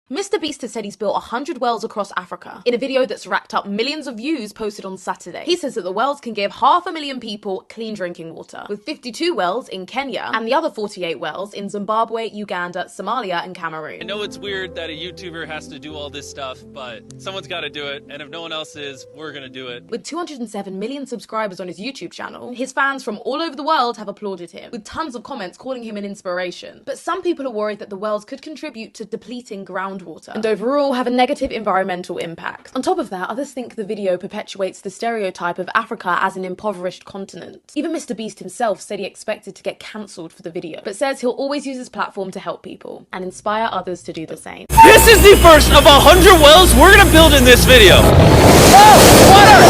MrBeast has said he's built 100 wells across Africa in a video that's racked up millions of views posted on Saturday. He says that the wells can give 500,000 people clean drinking water, with 52 wells in Kenya and the other 48 wells in Zimbabwe, Uganda, Somalia, and Cameroon. I know it's weird that a YouTuber has to do all this stuff, but someone's got to do it, and if no one else is, we're gonna do it. With 207 million subscribers on his YouTube channel, his fans from all over the world have applauded him, with tons of comments calling him an inspiration. But some people are worried that the wells could contribute to depleting groundwater and overall have a negative environmental impact. On top of that, others think the video perpetuates the stereotype of Africa as an impoverished continent. Even MrBeast himself said he expected to get cancelled for the video, but says he'll always use his platform to help people and inspire others to do the same. This is the first of 100 wells we're gonna build in this video. Oh, water!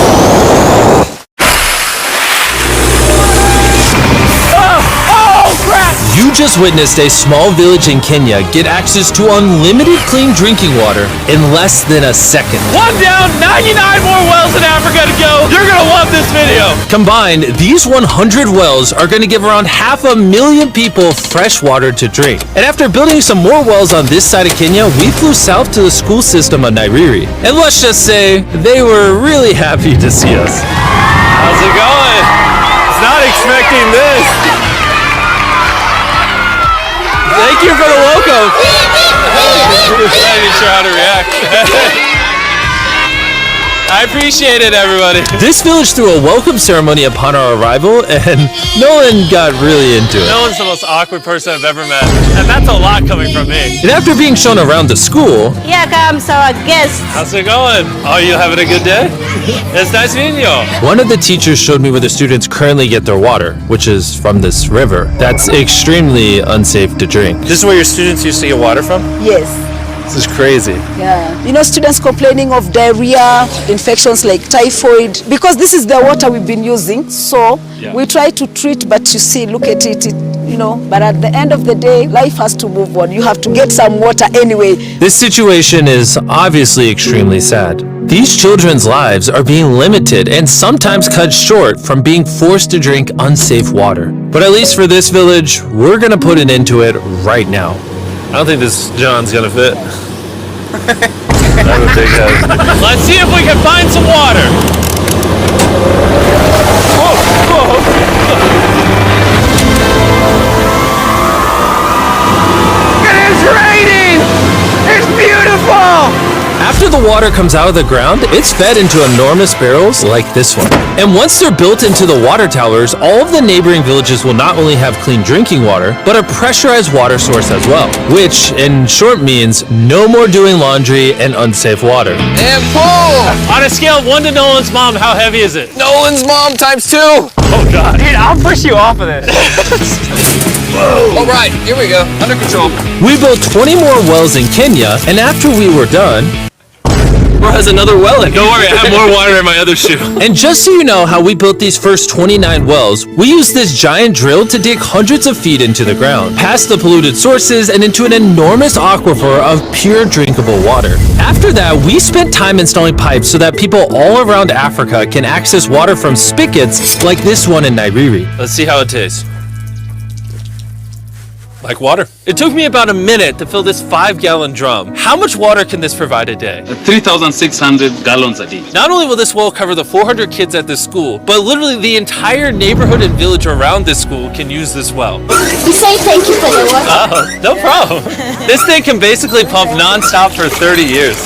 You just witnessed a small village in Kenya get access to unlimited clean drinking water in less than a second. One down, 99 more wells in Africa to go. You're gonna love this video. Combined, these 100 wells are going to give around 500,000 people fresh water to drink. And after building some more wells on this side of Kenya, we flew south to the school system of Nairobi. And let's just say, they were really happy to see us. How's it going? I was not expecting this. Thank you for the welcome. I'm not even sure how to react. I appreciate it, everybody. This village threw a welcome ceremony upon our arrival, and Nolan got really into it. Nolan's the most awkward person I've ever met, and that's a lot coming from me. And after being shown around the school, here comes our guest. How's it going? Oh, you having a good day? It's nice meeting you. One of the teachers showed me where the students currently get their water, which is from this river. That's extremely unsafe to drink. This is where your students used to get water from? Yes. This is crazy. Yeah. You know, students complaining of diarrhea, infections like typhoid, because this is the water we've been using. So we try to treat, but you see, look at it, you know, but at the end of the day, life has to move on. You have to get some water anyway. This situation is obviously extremely sad. These children's lives are being limited and sometimes cut short from being forced to drink unsafe water. But at least for this village, we're gonna put an end to it right now. I don't think this John's gonna fit. I don't think that. Let's see if we can find some water. It is raining! It's beautiful! After the water comes out of the ground, it's fed into enormous barrels like this one. And once they're built into the water towers, all of the neighboring villages will not only have clean drinking water, but a pressurized water source as well. Which, in short, means no more doing laundry and unsafe water. And pull! On a scale of 1 to Nolan's mom, how heavy is it? Nolan's mom times 2. Oh God. Dude, I'll push you off of this. All right, here we go. Under control. We built 20 more wells in Kenya, and after we were done, Bro has another well in. Don't worry, I have more water in my other shoe. and just so you know how we built these first 29 wells, we used this giant drill to dig hundreds of feet into the ground, past the polluted sources and into an enormous aquifer of pure drinkable water. After that, we spent time installing pipes so that people all around Africa can access water from spigots like this one in Nairobi. Let's see how it tastes. Like water. It took me about a minute to fill this 5-gallon drum. How much water can this provide a day? 3,600 gallons a day. Not only will this well cover the 400 kids at this school, but literally the entire neighborhood and village around this school can use this well. We say thank you for the water. Oh, no problem. This thing can basically pump non-stop for 30 years.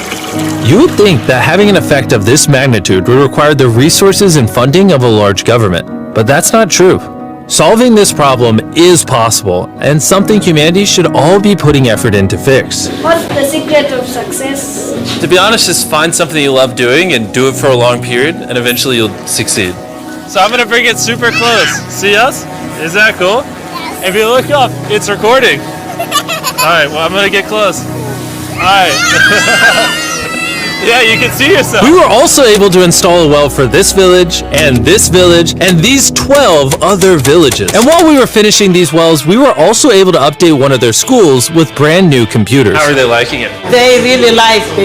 You would think that having an effect of this magnitude would require the resources and funding of a large government, but that's not true. Solving this problem is possible, and something humanity should all be putting effort in to fix. What's the secret of success? To be honest, just find something you love doing and do it for a long period, and eventually you'll succeed. So I'm gonna bring it super close. See us? Is that cool? Yes. If you look up, it's recording. All right, well, I'm gonna get close. All right. Yeah, you can see yourself. We were also able to install a well for this village, and these 12 other villages. And while we were finishing these wells, we were also able to update one of their schools with brand new computers. How are they liking it? They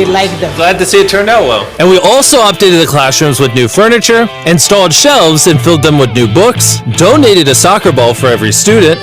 like them. Glad to see it turned out well. And we also updated the classrooms with new furniture, installed shelves and filled them with new books, donated a soccer ball for every student,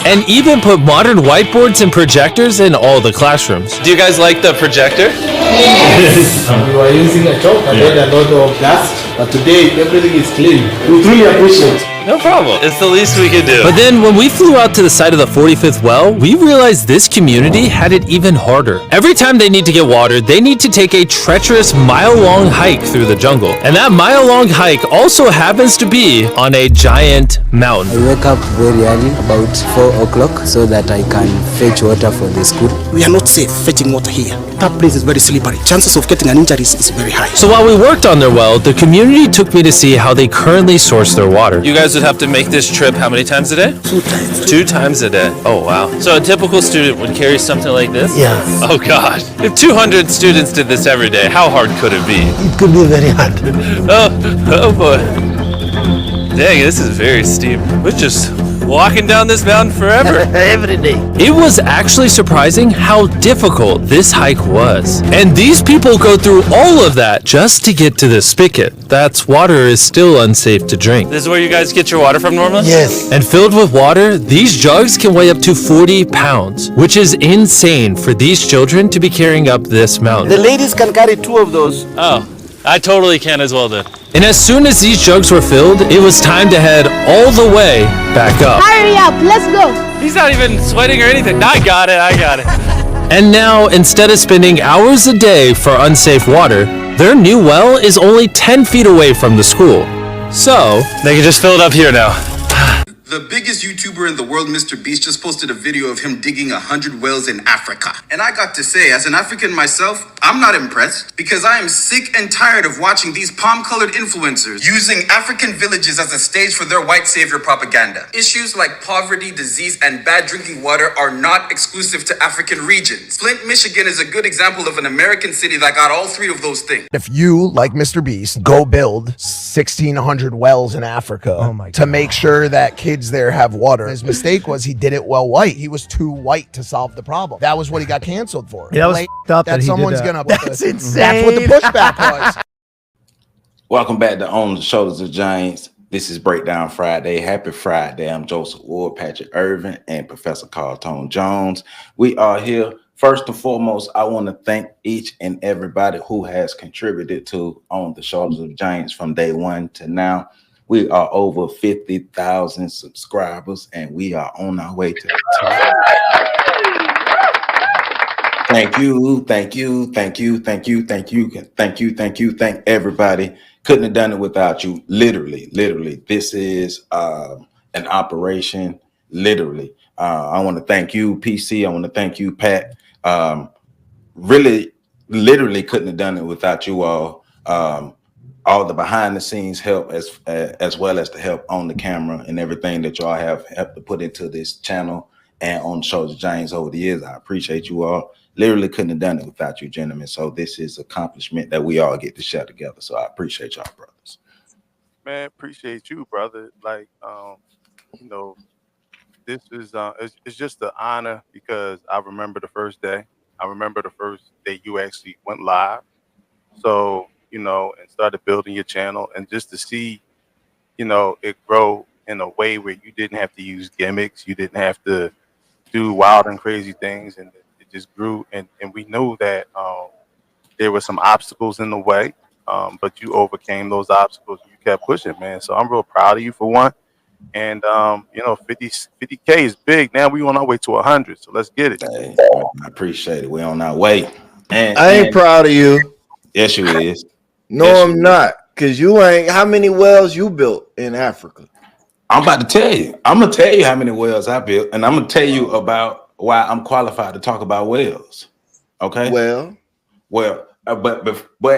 and even put modern whiteboards and projectors in all the classrooms. Do you guys like the projector? We were using a chalk and then a lot of dust, but today everything is clean. We truly appreciate it. No problem. It's the least we can do. But then when we flew out to the side of the 45th well, we realized this community had it even harder. Every time they need to get water, they need to take a treacherous mile-long hike through the jungle. And that mile-long hike also happens to be on a giant mountain. I wake up very early, about 4 o'clock, so that I can fetch water for the school. We are not safe fetching water here. That place is very slippery. Chances of getting an injury is very high. So while we worked on their well, the community took me to see how they currently source their water. You guys would have to make this trip how many times a day? 2 times. 2 times a day. Oh, wow. So a typical student would carry something like this? Yeah. Oh, God. If 200 students did this every day, how hard could it be? It could be very hard. Oh boy. Dang, this is very steep. We're just walking down this mountain forever. Every day. It was actually surprising how difficult this hike was. And these people go through all of that just to get to this spigot. That's water is still unsafe to drink. This is where you guys get your water from normally? Yes. And filled with water, these jugs can weigh up to 40 pounds, which is insane for these children to be carrying up this mountain. The ladies can carry 2 of those. Oh, I totally can as well then. And as soon as these jugs were filled, it was time to head all the way back up. Hurry up, let's go. He's not even sweating or anything. I got it. And now, instead of spending hours a day for unsafe water, their new well is only 10 feet away from the school. So, they can just fill it up here now. The biggest YouTuber in the world, MrBeast, just posted a video of him digging 100 wells in Africa. And I got to say, as an African myself, I'm not impressed because I am sick and tired of watching these palm-colored influencers using African villages as a stage for their white savior propaganda. Issues like poverty, disease, and bad drinking water are not exclusive to African regions. Flint, Michigan is a good example of an American city that got all 3 of those things. If you, like MrBeast, go build 1,600 wells in Africa to make sure that kids there have water. His mistake was he did it well white. He was too white to solve the problem. That was what he got canceled for. Yeah, that was up that someone's he did gonna. That's insane. That's what the pushback was. Welcome back to On the Shoulders of Giants. This is Breakdown Friday. Happy Friday. I'm Joseph Ward, Patrick Irvin, and Professor Carl Tone Jones. We are here. First and foremost, I want to thank each and everybody who has contributed to On the Shoulders of Giants from day one to now. We are over 50,000 subscribers, and we are on our way to the top. Thank everybody. Couldn't have done it without you. Literally. This is an operation. Literally. I want to thank you, PC. I want to thank you, Pat. Literally couldn't have done it without you all. All the behind the scenes help as well as the help on the camera and everything that y'all have helped to put into this channel and on the Shoulders of Giants over the years. I appreciate you all. Literally couldn't have done it without you, gentlemen. So this is accomplishment that we all get to share together. So I appreciate y'all, brothers. Man, appreciate you, brother. Like, this is it's just an honor because I remember the first day. I remember the first day you actually went live. So, and started building your channel, and just to see, it grow in a way where you didn't have to use gimmicks, you didn't have to do wild and crazy things, and it just grew. And we knew that there were some obstacles in the way, but you overcame those obstacles. You kept pushing, man. So I'm real proud of you for one. And 50K is big. Now we on our way to 100. So let's get it. Hey, I appreciate it. We're on our way. And I ain't proud of you. Yes, you is. No, yes, I'm not. Because you ain't. How many wells you built in Africa? I'm about to tell you. I'm going to tell you how many wells I built. And I'm going to tell you about why I'm qualified to talk about wells. Okay? Well,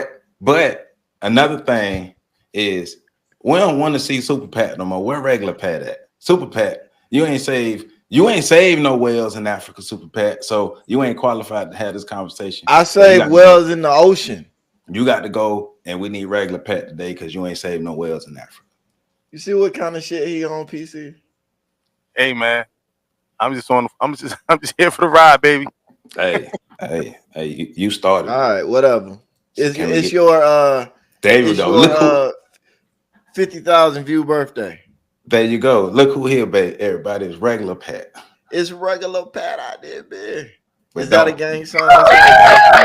but another thing is we don't want to see Super Pat no more. Where regular Pat at? Super Pat, you ain't saved no wells in Africa, Super Pat. So you ain't qualified to have this conversation. I saved wells in the ocean. You got to go, and we need regular Pat today because you ain't saved no wells in Africa. You see what kind of shit he on, PC? Hey man, I'm just here for the ride, baby. Hey, you started. All right, whatever. It's your there you go. Look 50,000 view birthday. There you go. Look who here, baby. Everybody is regular Pat. It's regular Pat out there, man. But Is that a don't- gang song? I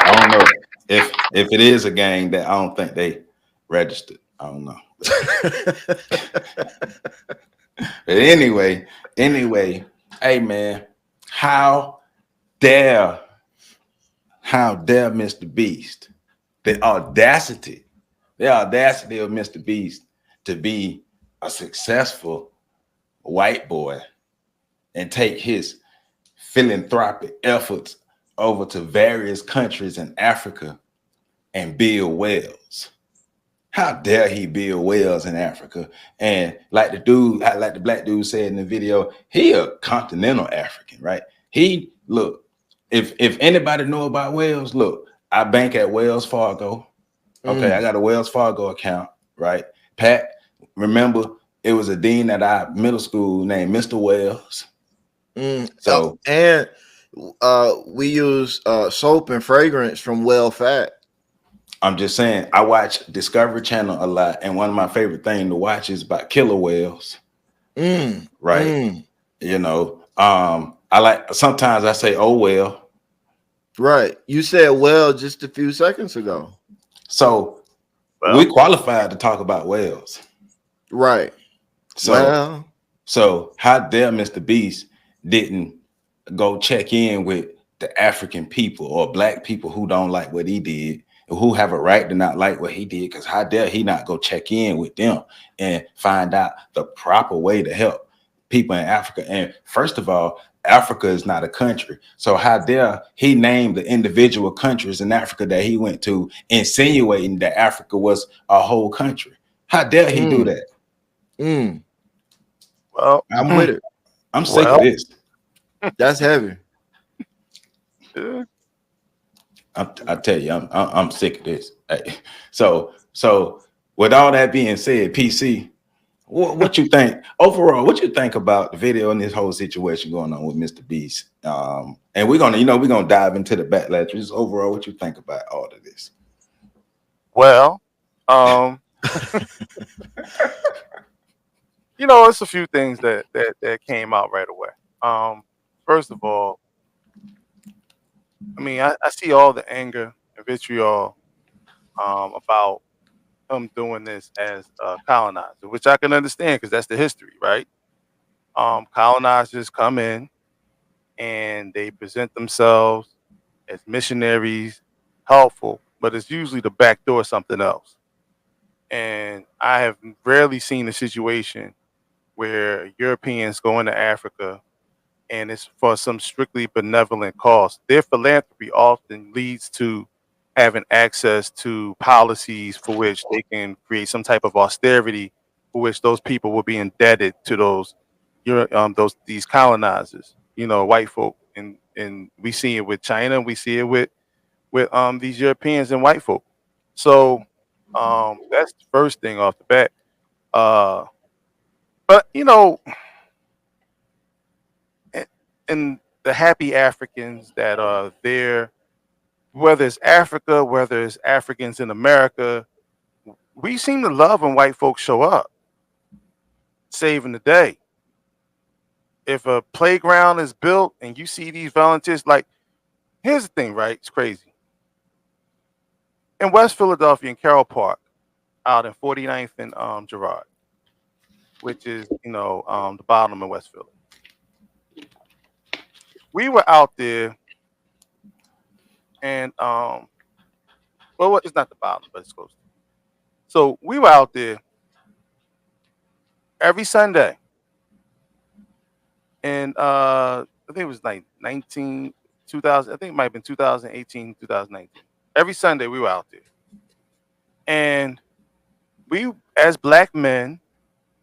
don't know if it is a gang that I don't think they registered. I don't know. But anyway, hey man, how dare Mr. Beast, the audacity of Mr. Beast to be a successful white boy and take his philanthropic efforts over to various countries in Africa and build wells. How dare he build wells in Africa? And like the black dude said in the video, he a continental African, right? He look, if anybody know about wells, look, I bank at Wells Fargo. Okay, I got a Wells Fargo account, right? Pat, remember it was a dean at our middle school named Mr. Wells. So and we use soap and fragrance from Well Fat. I'm just saying, I watch Discovery Channel a lot, and one of my favorite things to watch is about killer whales. Right. You know, I like, sometimes I say, oh well. Right. You said well just a few seconds ago. So we qualified to talk about whales. Right. So how dare Mr. Beast didn't go check in with the African people or black people who don't like what he did, who have a right to not like what he did, because how dare he not go check in with them and find out the proper way to help people in Africa. And first of all, Africa is not a country. So how dare he name the individual countries in Africa that he went to, insinuating that Africa was a whole country? How dare he do that? Well, I'm with it. I'm sick of this. That's heavy. I tell you, I'm sick of this. So with all that being said, PC, what you think overall? What you think about the video and this whole situation going on with Mr. Beast? And we're gonna dive into the backlash. Just overall, what you think about all of this? Well, it's a few things that came out right away. First of all, I mean, I see all the anger and vitriol about him doing this as a colonizer, which I can understand because that's the history, right? Colonizers come in and they present themselves as missionaries, helpful, but it's usually the back door something else. And I have rarely seen a situation where Europeans go into Africa and it's for some strictly benevolent cause. Their philanthropy often leads to having access to policies for which they can create some type of austerity for which those people will be indebted to these colonizers, white folk. And we see it with China, and we see it with these Europeans and white folk. So that's the first thing off the bat. But and the happy Africans that are there, whether it's Africa, whether it's Africans in America, we seem to love when white folks show up, saving the day. If a playground is built and you see these volunteers, like, here's the thing, right? It's crazy. In West Philadelphia, in Carroll Park, out in 49th and Girard, which is, the bottom of West Philly. We were out there and, it's not the bottom, but it's close. So we were out there every Sunday. And I think it was like 2000, I think it might have been 2018, 2019. Every Sunday we were out there. And we, as black men,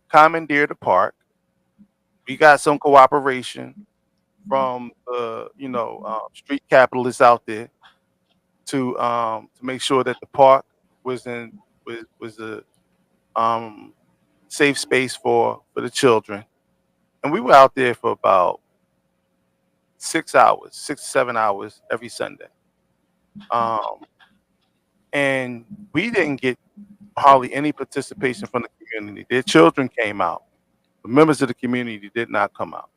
commandeered the park. We got some cooperation from the street capitalists out there to make sure that the park was a safe space for the children. And we were out there for about 6 to 7 hours every Sunday. And we didn't get hardly any participation from the community. Their children came out but members of the community did not come out.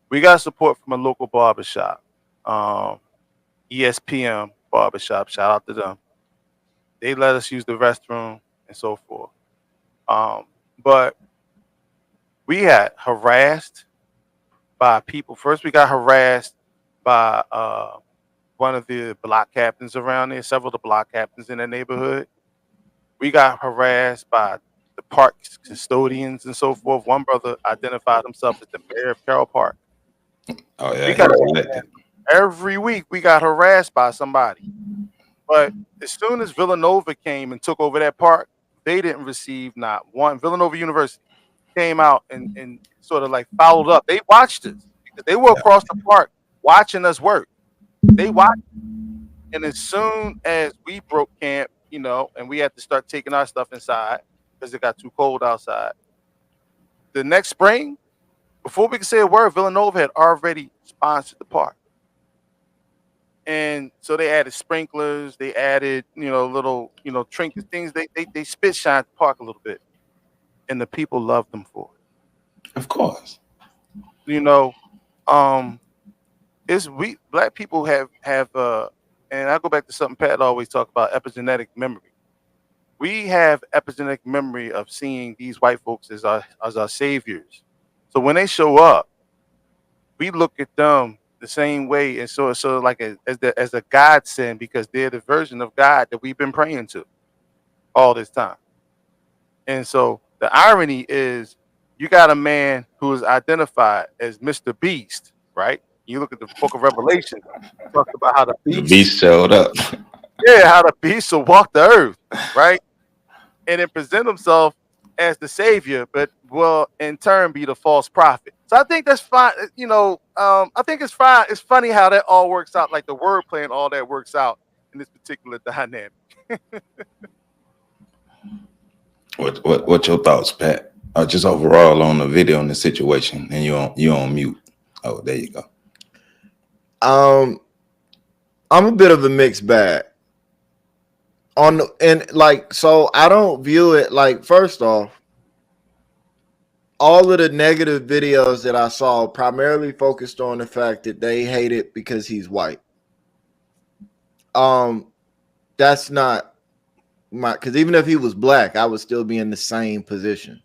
We got support from a local barbershop, ESPM barbershop. Shout out to them. They let us use the restroom and so forth. But we had harassed by people. First, we got harassed by one of the block captains around there, several of the block captains in the neighborhood. We got harassed by the park custodians and so forth. One brother identified himself as the mayor of Carroll Park. Oh yeah, every week we got harassed by somebody. But as soon as Villanova came and took over that park, they didn't receive not one. Villanova University came out and sort of like followed up. They watched us because they were across the park watching us work. They watched, and as soon as we broke camp, you know, and we had to start taking our stuff inside because it got too cold outside. The next spring, before we could say a word, Villanova had already sponsored the park. And so they added sprinklers, they added, you know, little, you know, trinkets, things. They spit shined the park a little bit. And the people loved them for it. Of course. You know, black people have and I go back to something Pat always talk about, epigenetic memory. We have epigenetic memory of seeing these white folks as our saviors. So when they show up, we look at them the same way, and so like as a godsend, because they're the version of God that we've been praying to all this time. And so the irony is, you got a man who is identified as MrBeast, right? You look at the Book of Revelation, talk about how the beast showed up. Yeah, how the beast will walk the earth, right? And then present himself as the savior, but will in turn be the false prophet. So I think that's fine. You know, I think it's fine. It's funny how that all works out, like the wordplay and all that works out in this particular dynamic. What's your thoughts, Pat? Just overall on the video and the situation, and you on mute. Oh, there you go. I'm a bit of a mixed bag. So I don't view it like, first off, all of the negative videos that I saw primarily focused on the fact that they hate it because he's white. That's not because even if he was black, I would still be in the same position.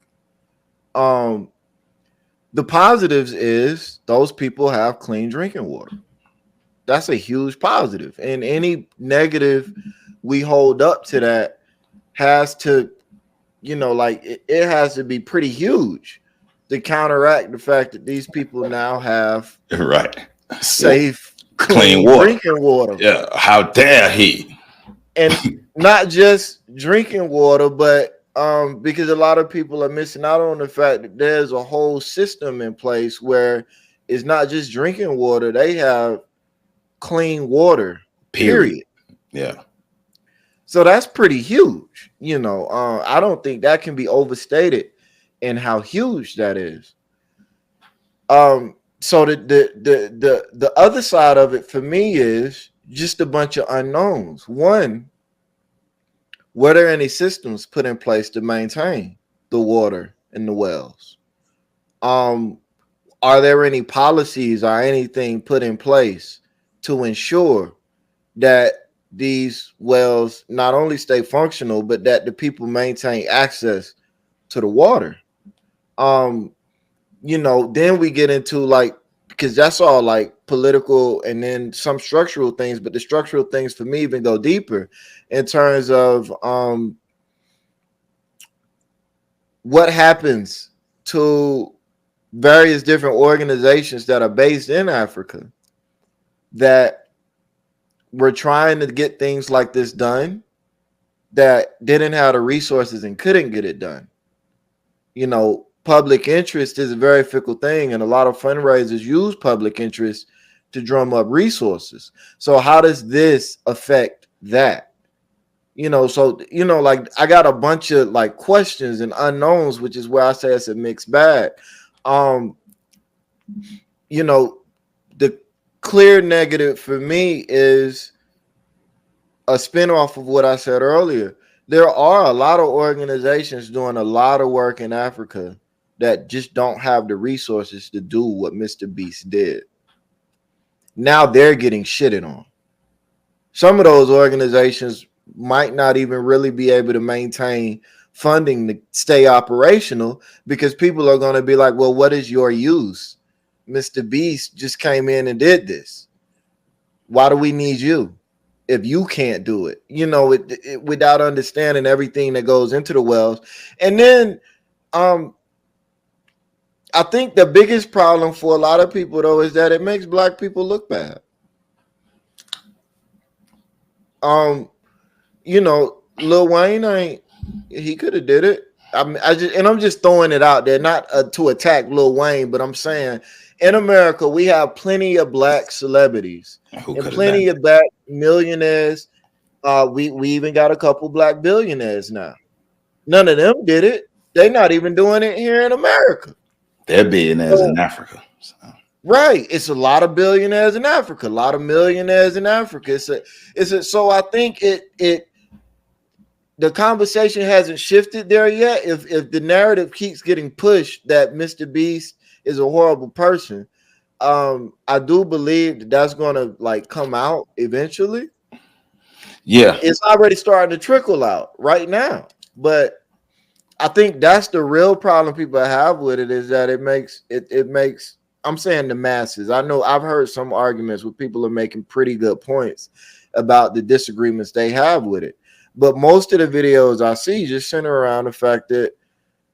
The positives is those people have clean drinking water. That's a huge positive. And any negative we hold up to that has to, you know, like it has to be pretty huge to counteract the fact that these people now have safe, clean water, drinking water. Yeah, how dare he? And not just drinking water, but because a lot of people are missing out on the fact that there's a whole system in place where it's not just drinking water; they have clean water. Period. Yeah. So that's pretty huge. You know, I don't think that can be overstated in how huge that is. So the other side of it for me is just a bunch of unknowns. One, were there any systems put in place to maintain the water in the wells? Are there any policies or anything put in place to ensure that these wells not only stay functional, but that the people maintain access to the water? You know, then we get into like, because that's all like political and then some structural things, but the structural things for me even go deeper in terms of what happens to various different organizations that are based in Africa that were trying to get things like this done that didn't have the resources and couldn't get it done. You know, public interest is a very fickle thing, and a lot of fundraisers use public interest to drum up resources. So how does this affect that? You know, so, you know, like I got a bunch of like questions and unknowns, which is where I say it's a mixed bag. You know, the clear negative for me is a spinoff of what I said earlier. There are a lot of organizations doing a lot of work in Africa that just don't have the resources to do what MrBeast did. Now they're getting shitted on. Some of those organizations might not even really be able to maintain funding to stay operational because people are going to be like, well, what is your use? MrBeast just came in and did this. Why do we need you if you can't do it? You know, without understanding everything that goes into the wells. And then I think the biggest problem for a lot of people, though, is that it makes black people look bad. You know, Lil Wayne he could have did it. I'm just throwing it out there, not to attack Lil Wayne, but I'm saying in America we have plenty of black celebrities and plenty of black millionaires. We even got a couple black billionaires now. None of them did it. They're not even doing it here in America. They're billionaires in Africa. So. Right. It's a lot of billionaires in Africa, a lot of millionaires in Africa. So I think the conversation hasn't shifted there yet. If the narrative keeps getting pushed that MrBeast is a horrible person, I do believe that's going to like come out eventually. Yeah, it's already starting to trickle out right now. But I think that's the real problem people have with it, is that it makes. I'm saying the masses. I know I've heard some arguments where people are making pretty good points about the disagreements they have with it. But most of the videos I see just center around the fact that,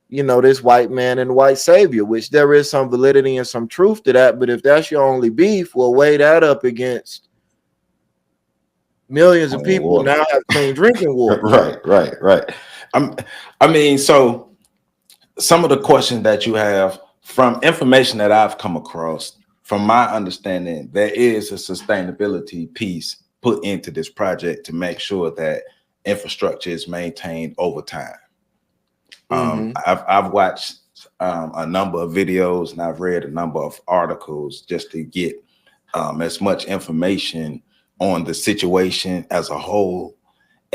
you know, this white man and white savior, which there is some validity and some truth to that. But if that's your only beef, well, weigh that up against millions of people now have clean drinking water. Right. I mean, so some of the questions that you have from information that I've come across, from my understanding, there is a sustainability piece put into this project to make sure that infrastructure is maintained over time. I've watched a number of videos and I've read a number of articles just to get as much information on the situation as a whole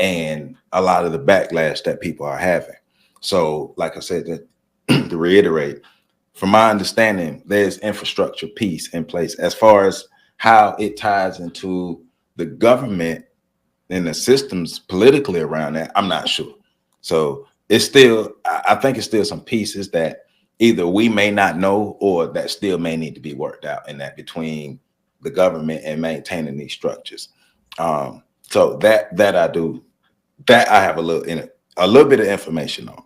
and a lot of the backlash that people are having. So, like I said, to reiterate, from my understanding, there's infrastructure piece in place. As far as how it ties into the government and the systems politically around that, I'm not sure. So it's still, I think it's still some pieces that either we may not know or that still may need to be worked out in that between the government and maintaining these structures. So that I do, that I have a little bit of information on.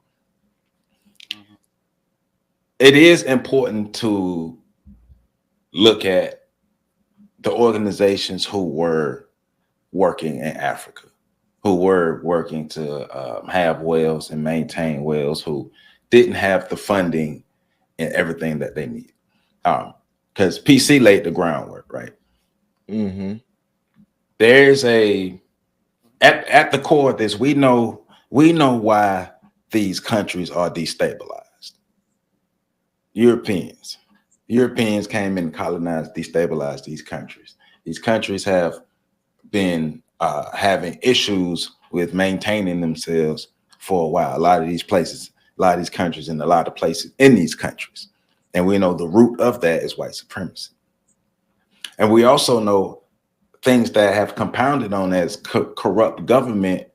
It is important to look at the organizations who were working in Africa, who were working to have wells and maintain wells, who didn't have the funding and everything that they need. Because PC laid the groundwork, right? There's at the core of this, we know why these countries are destabilized. Europeans came in and colonized, destabilized these countries. These countries have been having issues with maintaining themselves for a while. A lot of these countries and a lot of places in these countries. And we know the root of that is white supremacy. And we also know things that have compounded on as corrupt government,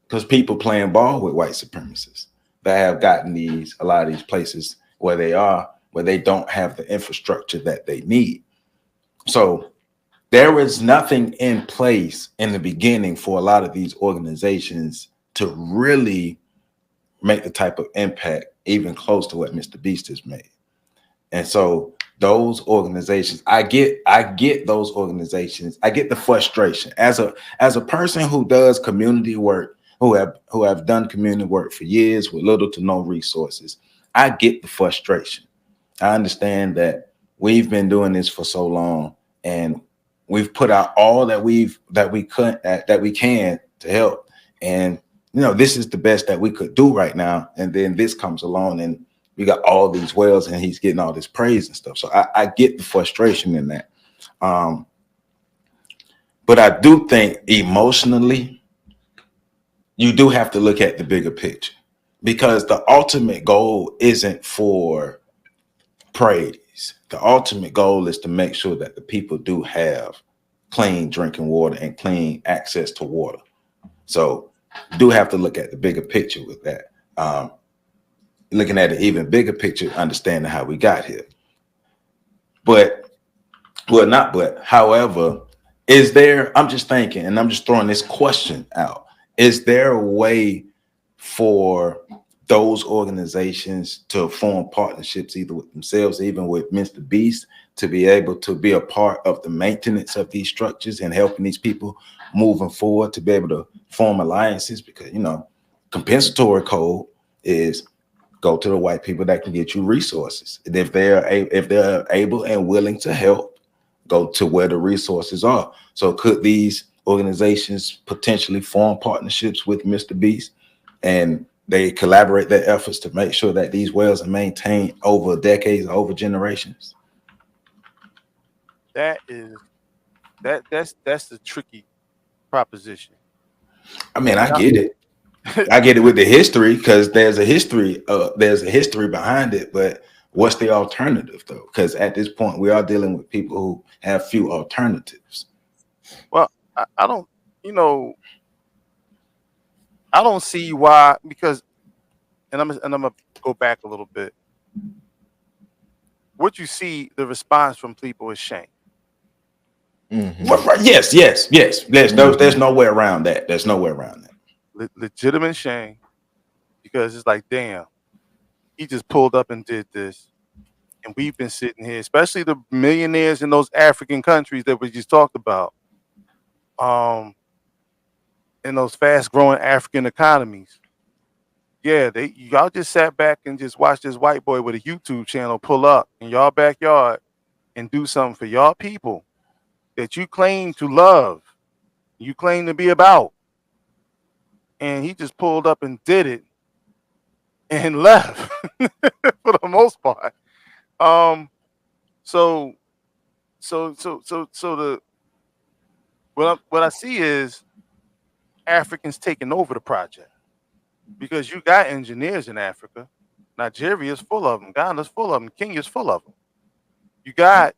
because people playing ball with white supremacists that have gotten a lot of these places where they don't have the infrastructure that they need. So there was nothing in place in the beginning for a lot of these organizations to really make the type of impact even close to what MrBeast has made. And so those organizations, I get those organizations. I get the frustration as a person who does community work, who have done community work for years with little to no resources. I get the frustration. I understand that we've been doing this for so long and we've put out all that we can to help. And you know, this is the best that we could do right now. And then this comes along and we got all these wells and he's getting all this praise and stuff. So I get the frustration in that. But I do think emotionally, you do have to look at the bigger picture, because the ultimate goal isn't for praise. The ultimate goal is to make sure that the people do have clean drinking water and clean access to water. So you do have to look at the bigger picture with that. Looking at an even bigger picture, understanding how we got here. However, is there, I'm just thinking, and I'm just throwing this question out, is there a way for those organizations to form partnerships either with themselves, even with MrBeast, to be able to be a part of the maintenance of these structures and helping these people moving forward to be able to form alliances? Because, you know, compensatory code is go to the white people that can get you resources. And if they're able and willing to help, go to where the resources are. So could these organizations potentially form partnerships with MrBeast and they collaborate their efforts to make sure that these wells are maintained over decades, over generations? That's the tricky proposition. I mean, I get it. I get it with the history, because there's a history behind it, but what's the alternative though? Because at this point we are dealing with people who have few alternatives. Well, I don't, I don't see why, because, and I'm gonna go back a little bit. What you see, the response from people is shame. Right. Yes. There's no way around that. There's no way around that. Legitimate shame, because it's like, damn, he just pulled up and did this, and we've been sitting here, especially the millionaires in those African countries that we just talked about, in those fast-growing African economies. Yeah, y'all just sat back and just watched this white boy with a YouTube channel pull up in y'all backyard and do something for y'all people that you claim to love, you claim to be about. And he just pulled up and did it and left for the most part. So what I see is Africans taking over the project, because you got engineers in Africa. Nigeria is full of them. Ghana's full of them. Kenya's full of them. You got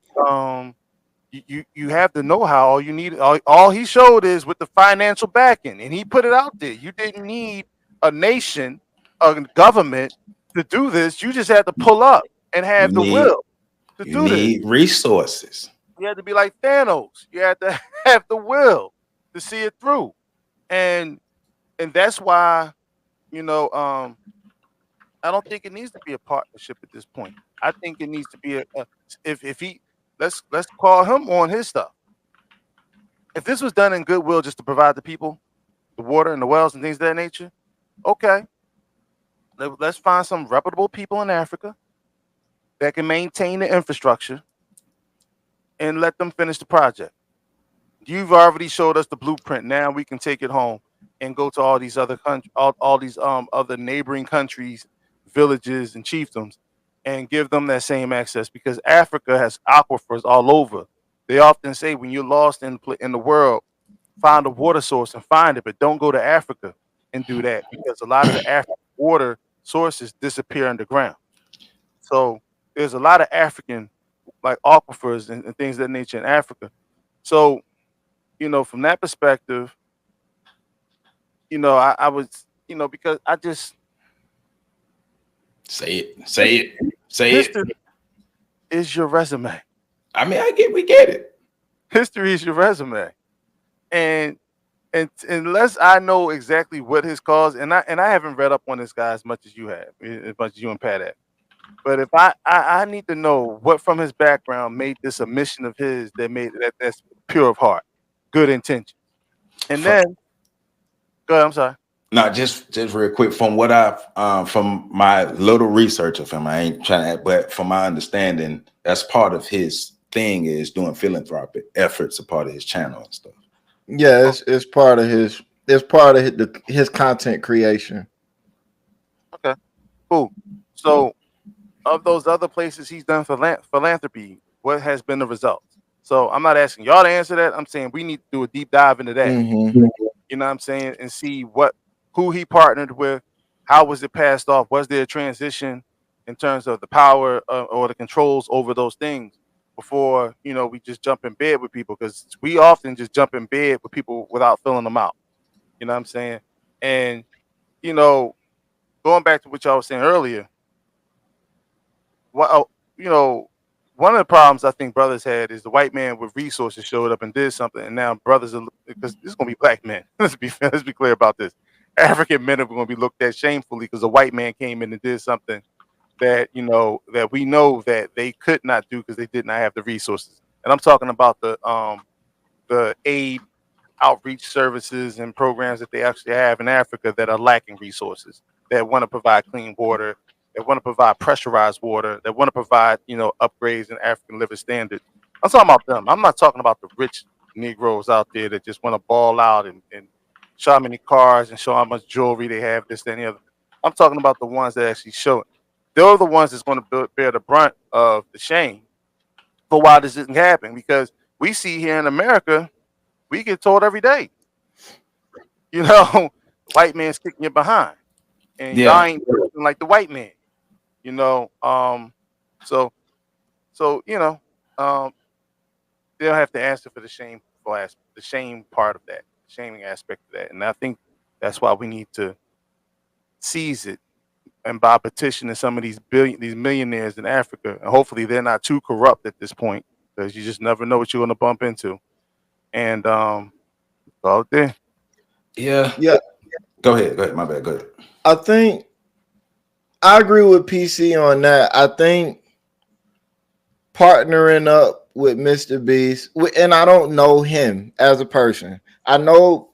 you have the know-how. All you need, all he showed is with the financial backing, and he put it out there. You didn't need a nation, a government to do this. You just had to pull up and have the will to do this. You need resources. You had to be like Thanos. You had to have the will to see it through, and that's why, I don't think it needs to be a partnership at this point. I think it needs to be if he. Let's call him on his stuff. If this was done in goodwill just to provide the people the water and the wells and things of that nature, okay. Let's find some reputable people in Africa that can maintain the infrastructure and let them finish the project. You've already showed us the blueprint. Now we can take it home and go to all these other countries, all these other neighboring countries, villages, and chiefdoms, and give them that same access, because Africa has aquifers all over. They often say when you're lost in the world, find a water source and find it, but don't go to Africa and do that, because a lot of the African water sources disappear underground. So there's a lot of African like aquifers and things of that nature in Africa. So, from that perspective, I was, because I just say it is your resume. I mean, we get it. History is your resume, and unless I know exactly what his cause, and I haven't read up on this guy as much as you have, as much as you and Pat have. But if I need to know what from his background made this a mission of his that's pure of heart, good intention, and then go ahead. I'm sorry. No, just real quick, from what I've from my little research of him, I ain't trying to, but from my understanding, that's part of his thing, is doing philanthropic efforts, a part of his channel and stuff. Yeah, it's part of his content creation. Okay, cool. So, of those other places he's done philanthropy, what has been the result? So I'm not asking y'all to answer that. I'm saying we need to do a deep dive into that. Mm-hmm. You know what I'm saying, and see who he partnered with, How was it passed off? Was there a transition in terms of the power or the controls over those things before, you know, we just jump in bed with people? Because we often just jump in bed with people without filling them out. You know what I'm saying? And, you know, going back to what y'all was saying earlier, what you know, one of the problems I think brothers had is the white man with resources showed up and did something, and now brothers are, because this is gonna be black men. let's be clear about this. African men are going to be looked at shamefully because a white man came in and did something that, you know, that we know that they could not do because they did not have the resources. And I'm talking about the aid outreach services and programs that they actually have in Africa that are lacking resources, that want to provide clean water, that want to provide pressurized water, that want to provide, you know, upgrades in African living standards. I'm talking about them. I'm not talking about the rich Negroes out there that just want to ball out and show how many cars and show how much jewelry they have, this, that, and the other. I'm talking about the ones that actually show it. They're the ones that's going to bear the brunt of the shame for why this isn't happening. Because we see here in America, we get told every day, you know, white man's kicking you behind, and y'all ain't like the white man, you know. So you know, they'll have to answer for the shame the shame part of that, shaming aspect of that, and I think that's why we need to seize it, and by petitioning some of these millionaires in Africa, and hopefully they're not too corrupt at this point, because you just never know what you're going to bump into. And out there. Yeah. Go ahead. My bad. Go ahead. I think I agree with PC on that. I think partnering up with MrBeast, and I don't know him as a person. I know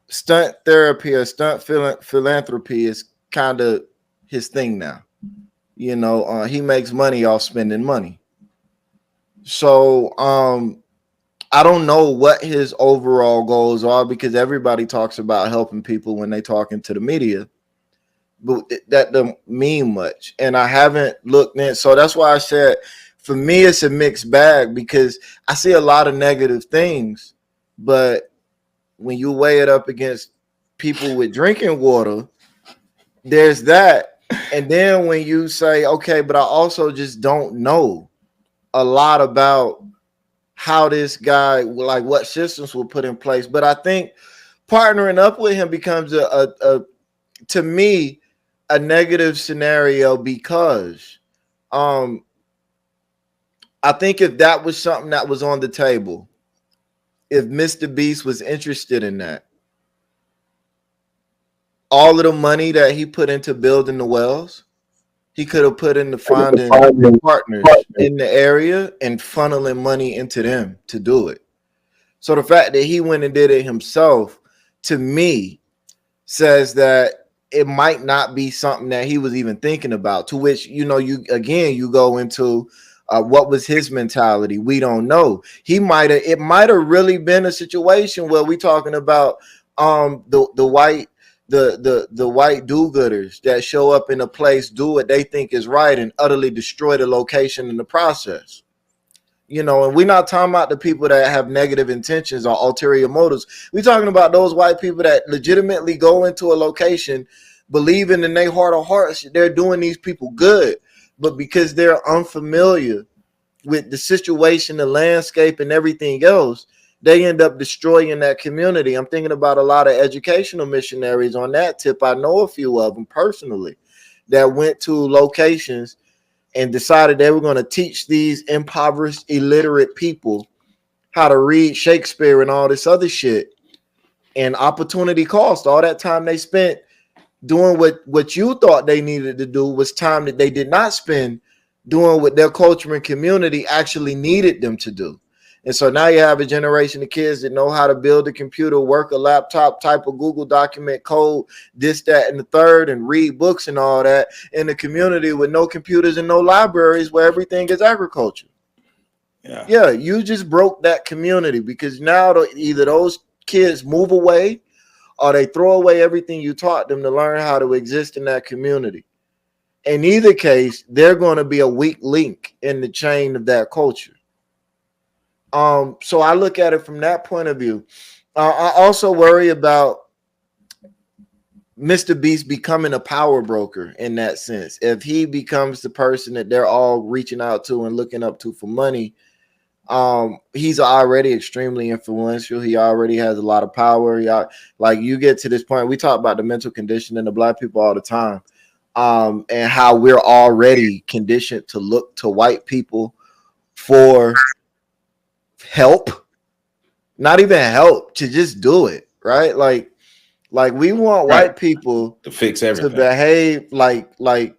stunt therapy or stunt philanthropy is kind of his thing now. You know, he makes money off spending money. So I don't know what his overall goals are, because everybody talks about helping people when they talking to the media, but that doesn't mean much. And I haven't looked in. So that's why I said, for me, it's a mixed bag, because I see a lot of negative things, but when you weigh it up against people with drinking water, there's that. And then when you say, okay, but I also just don't know a lot about how this guy, like what systems were put in place. But I think partnering up with him becomes to me, a negative scenario, because I think if that was something that was on the table, if MrBeast was interested in that, all of the money that he put into building the wells, he could have put into finding partners in the area and funneling money into them to do it. So the fact that he went and did it himself, to me, says that it might not be something that he was even thinking about. To which, you know, you go into what was his mentality? We don't know. It might have really been a situation where we talking about the white do-gooders that show up in a place, do what they think is right, and utterly destroy the location in the process. You know, and we're not talking about the people that have negative intentions or ulterior motives. We're talking about those white people that legitimately go into a location believing in their heart of hearts they're doing these people good, but because they're unfamiliar with the situation, the landscape, and everything else, they end up destroying that community. I'm thinking about a lot of educational missionaries on that tip. I know a few of them personally that went to locations and decided they were going to teach these impoverished, illiterate people how to read Shakespeare and all this other shit. And opportunity cost. All that time they spent doing what you thought they needed to do was time that they did not spend doing what their culture and community actually needed them to do. And so now you have a generation of kids that know how to build a computer, work a laptop, type a Google document, code, this, that, and the third, and read books and all that in a community with no computers and no libraries where everything is agriculture. Yeah, you just broke that community, because now either those kids move away or they throw away everything you taught them to learn how to exist in that community. In either case, they're going to be a weak link in the chain of that culture. So I look at it from that point of view. I also worry about Mr. Beast becoming a power broker in that sense. If he becomes the person that they're all reaching out to and looking up to for money, he's already extremely influential. He already has a lot of power. Like you get to this point, we talk about the mental conditioning of Black people all the time, and how we're already conditioned to look to white people for help, not even help, to just do it, right? Like we want white people to fix everything, to behave like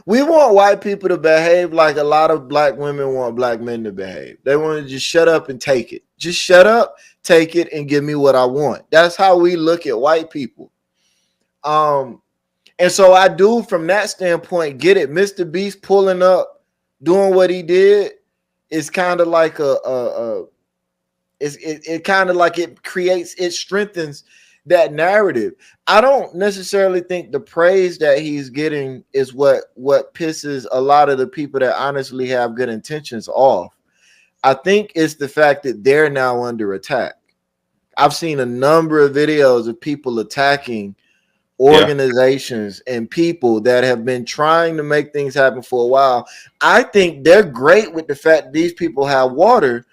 we want white people to behave like a lot of Black women want Black men to behave. They want to just shut up and take it. Just shut up, take it, and give me what I want. That's how we look at white people. And so I do, from that standpoint, get it. Mr. Beast pulling up, doing what he did is kind of like it kind of like it strengthens that narrative. I don't necessarily think the praise that he's getting is what pisses a lot of the people that honestly have good intentions off. I think it's the fact that they're now under attack. I've seen a number of videos of people attacking organizations and people that have been trying to make things happen for a while. I think they're great with the fact that these people have water,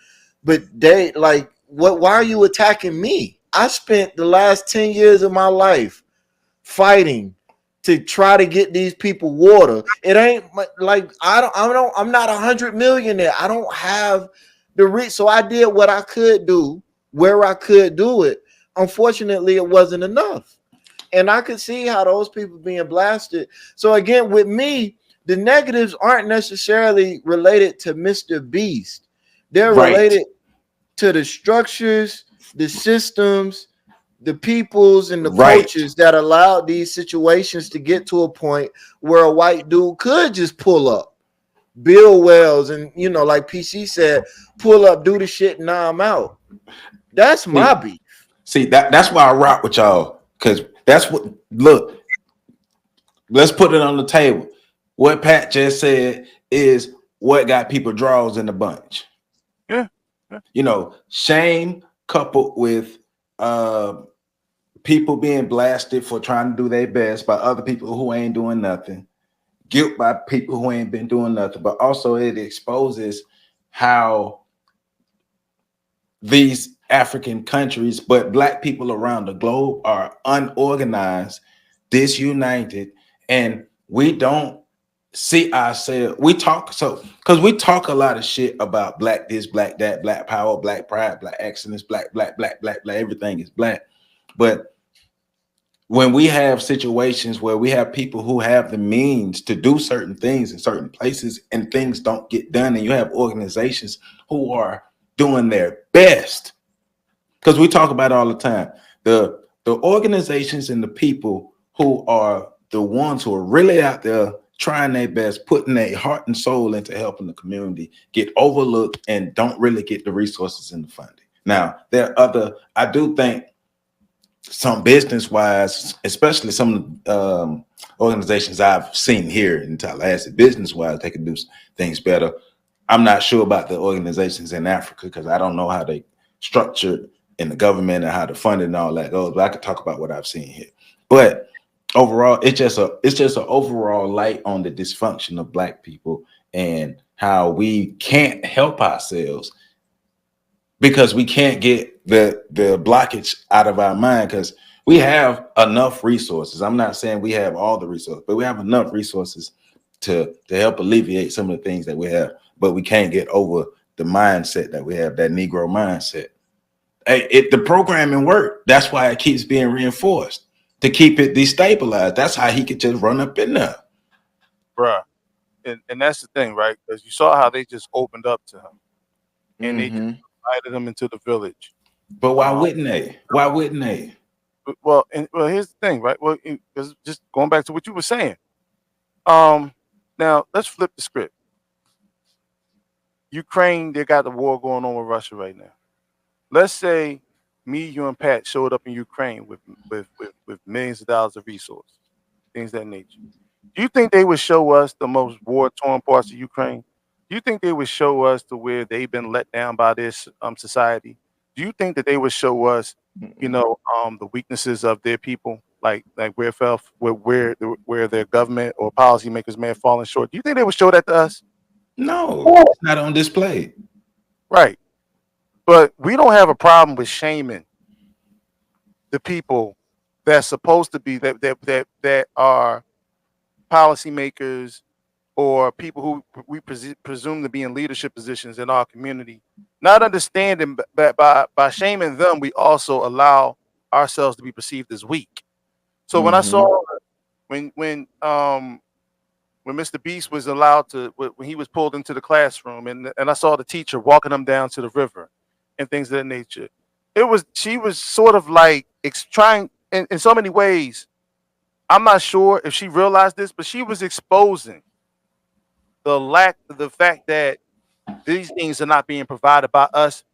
but they like, why are you attacking me? I spent the last 10 years of my life fighting to try to get these people water. It ain't like I'm not 100 millionaire. I don't have the reach. So I did what I could do where I could do it. Unfortunately, it wasn't enough. And I could see how those people being blasted. So again, with me, the negatives aren't necessarily related to Mr. Beast. They're related to the structures, the systems, the peoples, and the coaches that allowed these situations to get to a point where a white dude could just pull up, build wells, and like PC said, pull up, do the shit, and now I'm out. That's my beef. See, that's why I rock with y'all, because that's what, look, let's put it on the table. What Pat just said is what got people draws in the bunch. Yeah. Shame coupled with people being blasted for trying to do their best by other people who ain't doing nothing, guilt by people who ain't been doing nothing, but also it exposes how these African countries, but Black people around the globe, are unorganized, disunited, and we don't see ourselves. We talk because we talk a lot of shit about Black this, Black that, Black power, Black pride, Black excellence, Black, everything is Black. But when we have situations where we have people who have the means to do certain things in certain places and things don't get done, and you have organizations who are doing their best, because we talk about it all the time, the organizations and the people who are the ones who are really out there trying their best, putting their heart and soul into helping the community, get overlooked and don't really get the resources and the funding. Now, there are other, I do think some business-wise, especially some organizations I've seen here in Tallahassee, business-wise, they can do things better. I'm not sure about the organizations in Africa because I don't know how they structure in the government and how the funding and all that goes, but I could talk about what I've seen here. But overall, it's just an overall light on the dysfunction of Black people and how we can't help ourselves because we can't get the blockage out of our mind, because we have enough resources. I'm not saying we have all the resources, but we have enough resources to help alleviate some of the things that we have, but we can't get over the mindset that we have, that Negro mindset. The programming worked. That's why it keeps being reinforced, to keep it destabilized. That's how he could just run up in there. Bruh. And that's the thing, right? Because you saw how they just opened up to him. And they just invited him into the village. But why wouldn't they? Why wouldn't they? Well, here's the thing, right? Well, just going back to what you were saying. Now, let's flip the script. Ukraine, they got the war going on with Russia right now. Let's say me, you, and Pat showed up in Ukraine with millions of dollars of resources, things of that nature. Do you think they would show us the most war-torn parts of Ukraine? Do you think they would show us to where they've been let down by this society? Do you think that they would show us, the weaknesses of their people? like where their government or policymakers may have fallen short. Do you think they would show that to us? No, it's not on display. Right. But we don't have a problem with shaming the people that's supposed to be that are policymakers or people who we presume to be in leadership positions in our community. Not understanding that by shaming them, we also allow ourselves to be perceived as weak. So when I saw when MrBeast was allowed to, when he was pulled into the classroom, and I saw the teacher walking him down to the river and things of that nature, she was sort of like trying in so many ways. I'm not sure if she realized this, but she was exposing the fact that these things are not being provided by us.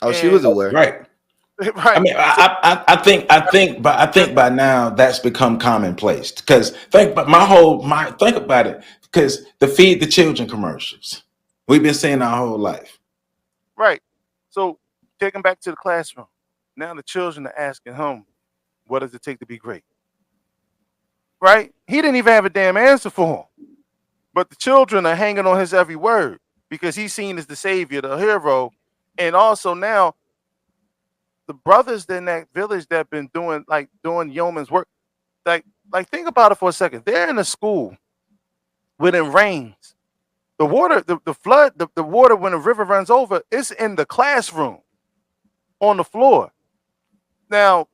Oh, she was aware, right? Right. I mean, I think by now that's become commonplace. Because think about it. Because the Feed the Children commercials, we've been seeing our whole life. Right. So take him back to the classroom. Now the children are asking him, "What does it take to be great?" Right? He didn't even have a damn answer for him, but the children are hanging on his every word because he's seen as the savior, the hero, and also now the brothers in that village that have been doing yeoman's work. Like think about it for a second. They're in a school when it rains. The water, the flood, the water when the river runs over, it's in the classroom on the floor. Now,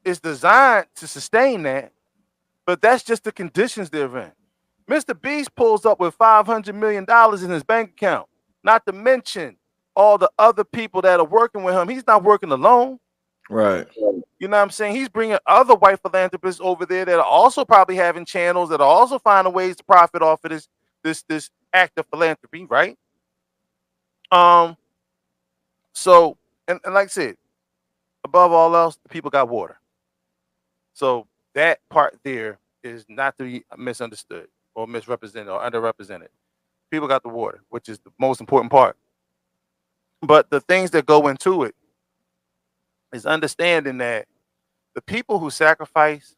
it's designed to sustain that, but that's just the conditions they're in. MrBeast pulls up with $500 million in his bank account, not to mention all the other people that are working with him. He's not working alone. right? You know what I'm saying? He's bringing other white philanthropists over there that are also probably having channels, that are also finding ways to profit off of this act of philanthropy, right? So, and like I said, above all else, the people got water. So that part there is not to be misunderstood or misrepresented or underrepresented. People got the water, which is the most important part. But the things that go into it is understanding that the people who sacrifice,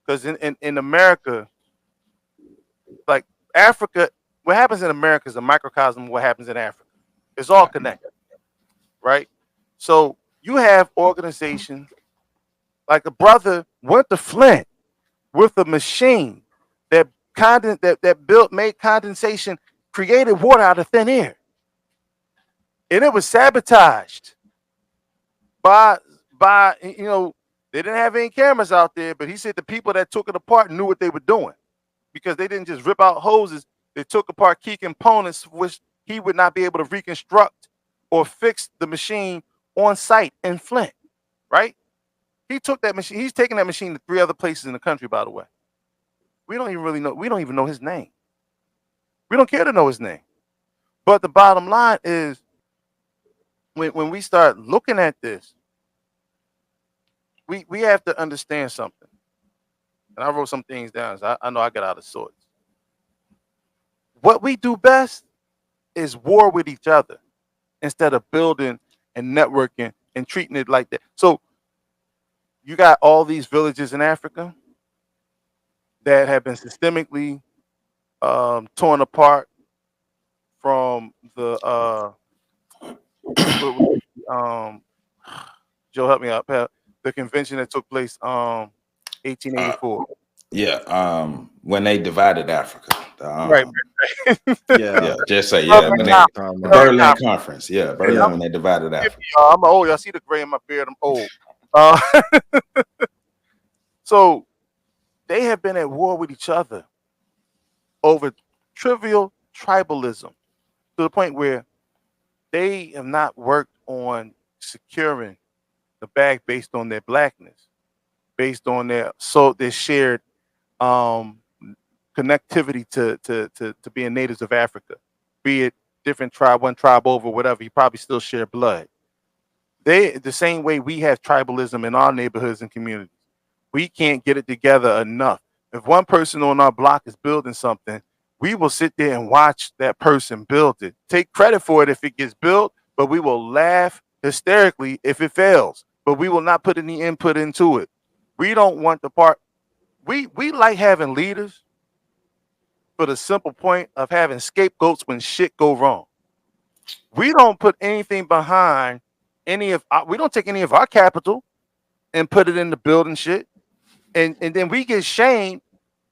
because in America, like Africa, what happens in America is a microcosm of what happens in Africa. It's all connected, right? So you have organizations like a brother went to Flint with a machine that made condensation, created water out of thin air. And it was sabotaged by they didn't have any cameras out there, but he said the people that took it apart knew what they were doing because they didn't just rip out hoses. They took apart key components which he would not be able to reconstruct or fix the machine on site in Flint, right? He took that machine. He's taking that machine to 3 other places in the country, by the way. We don't even really know. We don't even know his name. We don't care to know his name. But the bottom line is, when we start looking at this, we have to understand something. And I wrote some things down. So I know I got out of sorts. What we do best is war with each other instead of building and networking and treating it like that. So you got all these villages in Africa that have been systemically torn apart from the Joe, help me out, Pat. The convention that took place 1884. When they divided Africa. Right. Just say the Berlin Conference. Berlin when they divided Africa. I'm old. Y'all see the gray in my beard. I'm old. So they have been at war with each other over trivial tribalism to the point where they have not worked on securing the bag based on their blackness, based on their shared connectivity to being natives of Africa, be it different tribe, one tribe over, whatever. You probably still share blood. The same way we have tribalism in our neighborhoods and communities. We can't get it together enough. If one person on our block is building something, we will sit there and watch that person build it. Take credit for it if it gets built, but we will laugh hysterically if it fails but we will not put any input into it. We don't want the part. We like having leaders for the simple point of having scapegoats when shit go wrong. We don't put anything behind we don't take any of our capital and put it in the building shit. And then we get shamed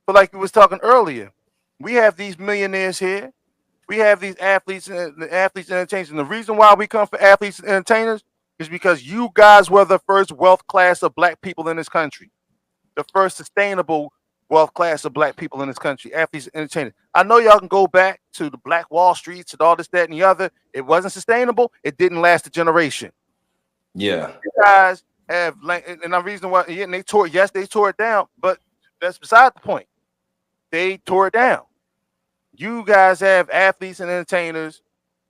for, like we was talking earlier. We have these millionaires here. We have these athletes and entertainers. And the reason why we come for athletes and entertainers is because you guys were the first wealth class of black people in this country. The first sustainable wealth class of black people in this country, athletes and entertainers. I know y'all can go back to the Black Wall Streets and all this, that, and the other. It wasn't sustainable. It didn't last a generation. Yeah. You guys have, and the reason why, and they tore it down, but that's beside the point. They tore it down. You guys have athletes and entertainers.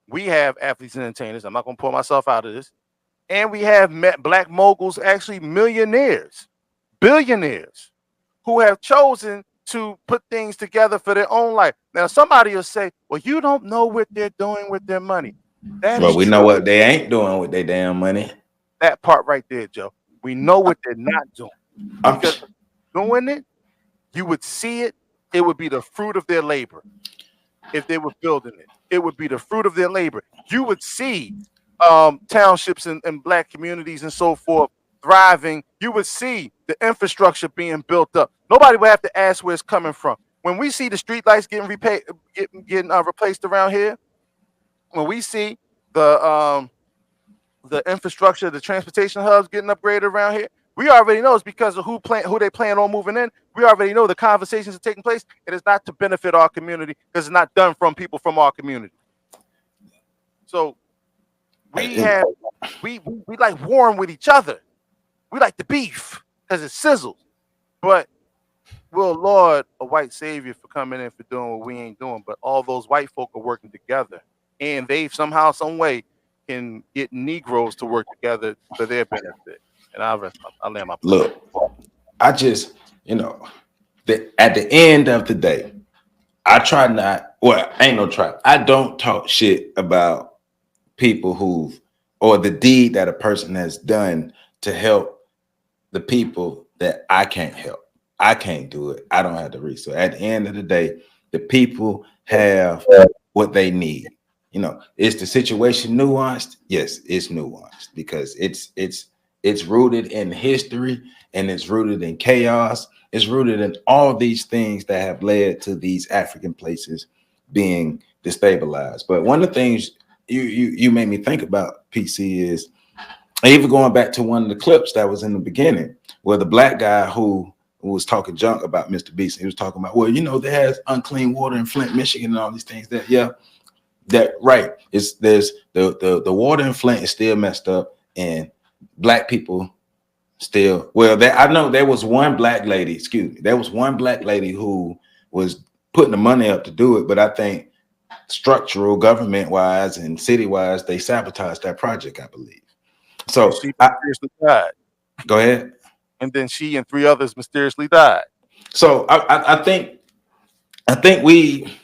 We have athletes and entertainers. I'm not going to pull myself out of this. And we have black moguls, actually millionaires, billionaires, who have chosen to put things together for their own life. Now, somebody will say, well, you don't know what they're doing with their money. Well, we know what they ain't doing with their damn money. That part right there, Joe. We know what they're not doing. Because doing it, you would see it. It would be the fruit of their labor. If they were building it, it would be the fruit of their labor. You would see townships and black communities and so forth thriving. You would see the infrastructure being built up. Nobody would have to ask where it's coming from. When we see the street lights getting replaced around here, when we see the infrastructure, the transportation hubs getting upgraded around here, we already know it's because of who they plan on moving in. We already know the conversations are taking place. It is not to benefit our community because it's not done from people from our community. So we like warring with each other. We like the beef because it sizzles. But we'll laud a white savior for coming in for doing what we ain't doing. But all those white folk are working together, and they somehow, some way, can get Negroes to work together for their benefit. And I'll land my plane. Look, I just, at the end of the day, I try not, well, ain't no try. I don't talk shit about people or the deed that a person has done to help the people that I can't help. I can't do it. I don't have the resource. At the end of the day, the people have what they need. Is the situation nuanced? Yes, it's nuanced because it's rooted in history and it's rooted in chaos. It's rooted in all these things that have led to these African places being destabilized. But one of the things you made me think about, PC, is even going back to one of the clips that was in the beginning where the black guy who was talking junk about MrBeast, he was talking about, well, there has unclean water in Flint, Michigan, and all these things. That right. There's the water in Flint is still messed up, and black people still. Well, I know there was one black lady. Excuse me. There was one black lady who was putting the money up to do it, but I think structural, government-wise, and city-wise, they sabotaged that project, I believe. So she mysteriously died. Go ahead. And then she and 3 others mysteriously died. So I think we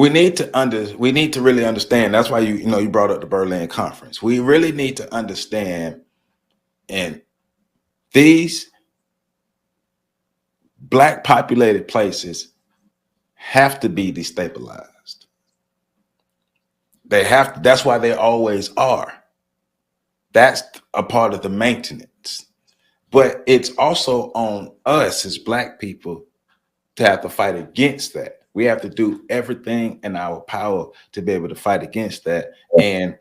need to really understand. That's why you brought up the Berlin Conference. We really need to understand, and these black populated places have to be destabilized. They have to. That's why they always are. That's a part of the maintenance. But it's also on us as black people to have to fight against that. We have to do everything in our power to be able to fight against that. And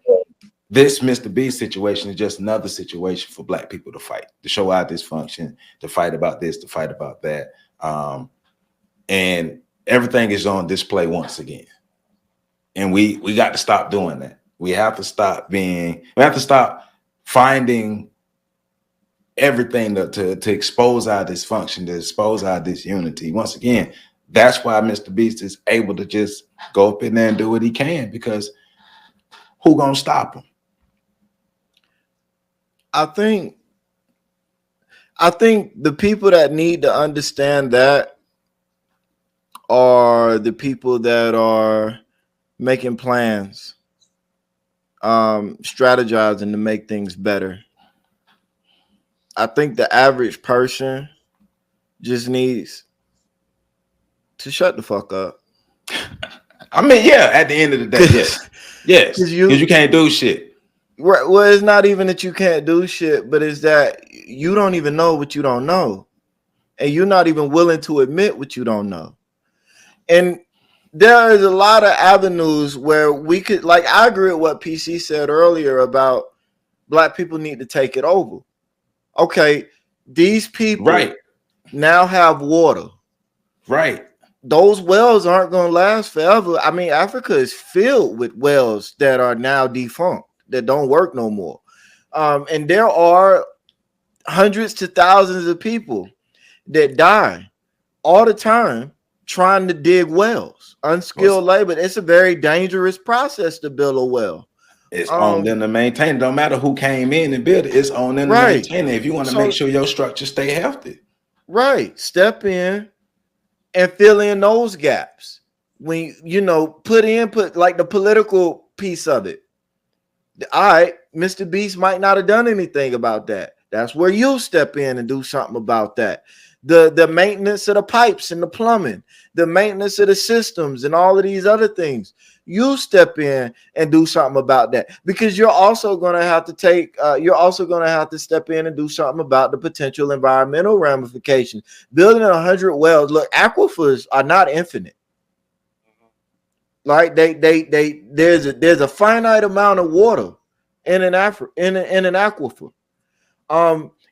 this MrBeast situation is just another situation for black people to fight, to show our dysfunction, to fight about this, to fight about that. And everything is on display once again. And we got to stop doing that. We have to stop finding everything to expose our dysfunction, to expose our disunity. Once again, that's why MrBeast is able to just go up in there and do what he can, because who gonna stop him? I think the people that need to understand that are the people that are making plans strategizing to make things better. I think the average person just needs to shut the fuck up. I mean, yeah, at the end of the day, yes. Yes. Because you can't do shit. Right. Well, it's not even that you can't do shit, but it's that you don't even know what you don't know. And you're not even willing to admit what you don't know. And there is a lot of avenues where we could, like, I agree with what PC said earlier about Black people need to take it over. Okay, these people now have water. Right. Those wells aren't going to last forever. I mean, Africa is filled with wells that are now defunct, that don't work no more. And there are hundreds to thousands of people that die all the time trying to dig wells. Unskilled labor. It's a very dangerous process to build a well. It's on them to maintain it. Don't matter who came in and built it. It's on them to maintain it. If you want to make sure your structure stay healthy. Right. Step in and fill in those gaps. When put like the political piece of it. All right, MrBeast might not have done anything about that. That's where you step in and do something about that. The maintenance of the pipes and the plumbing, the maintenance of the systems and all of these other things. You step in and do something about that, because you're also going to have to step in and do something about the potential environmental ramifications. Building 100 wells. Look, aquifers are not infinite. Like there's a finite amount of water in an aquifer.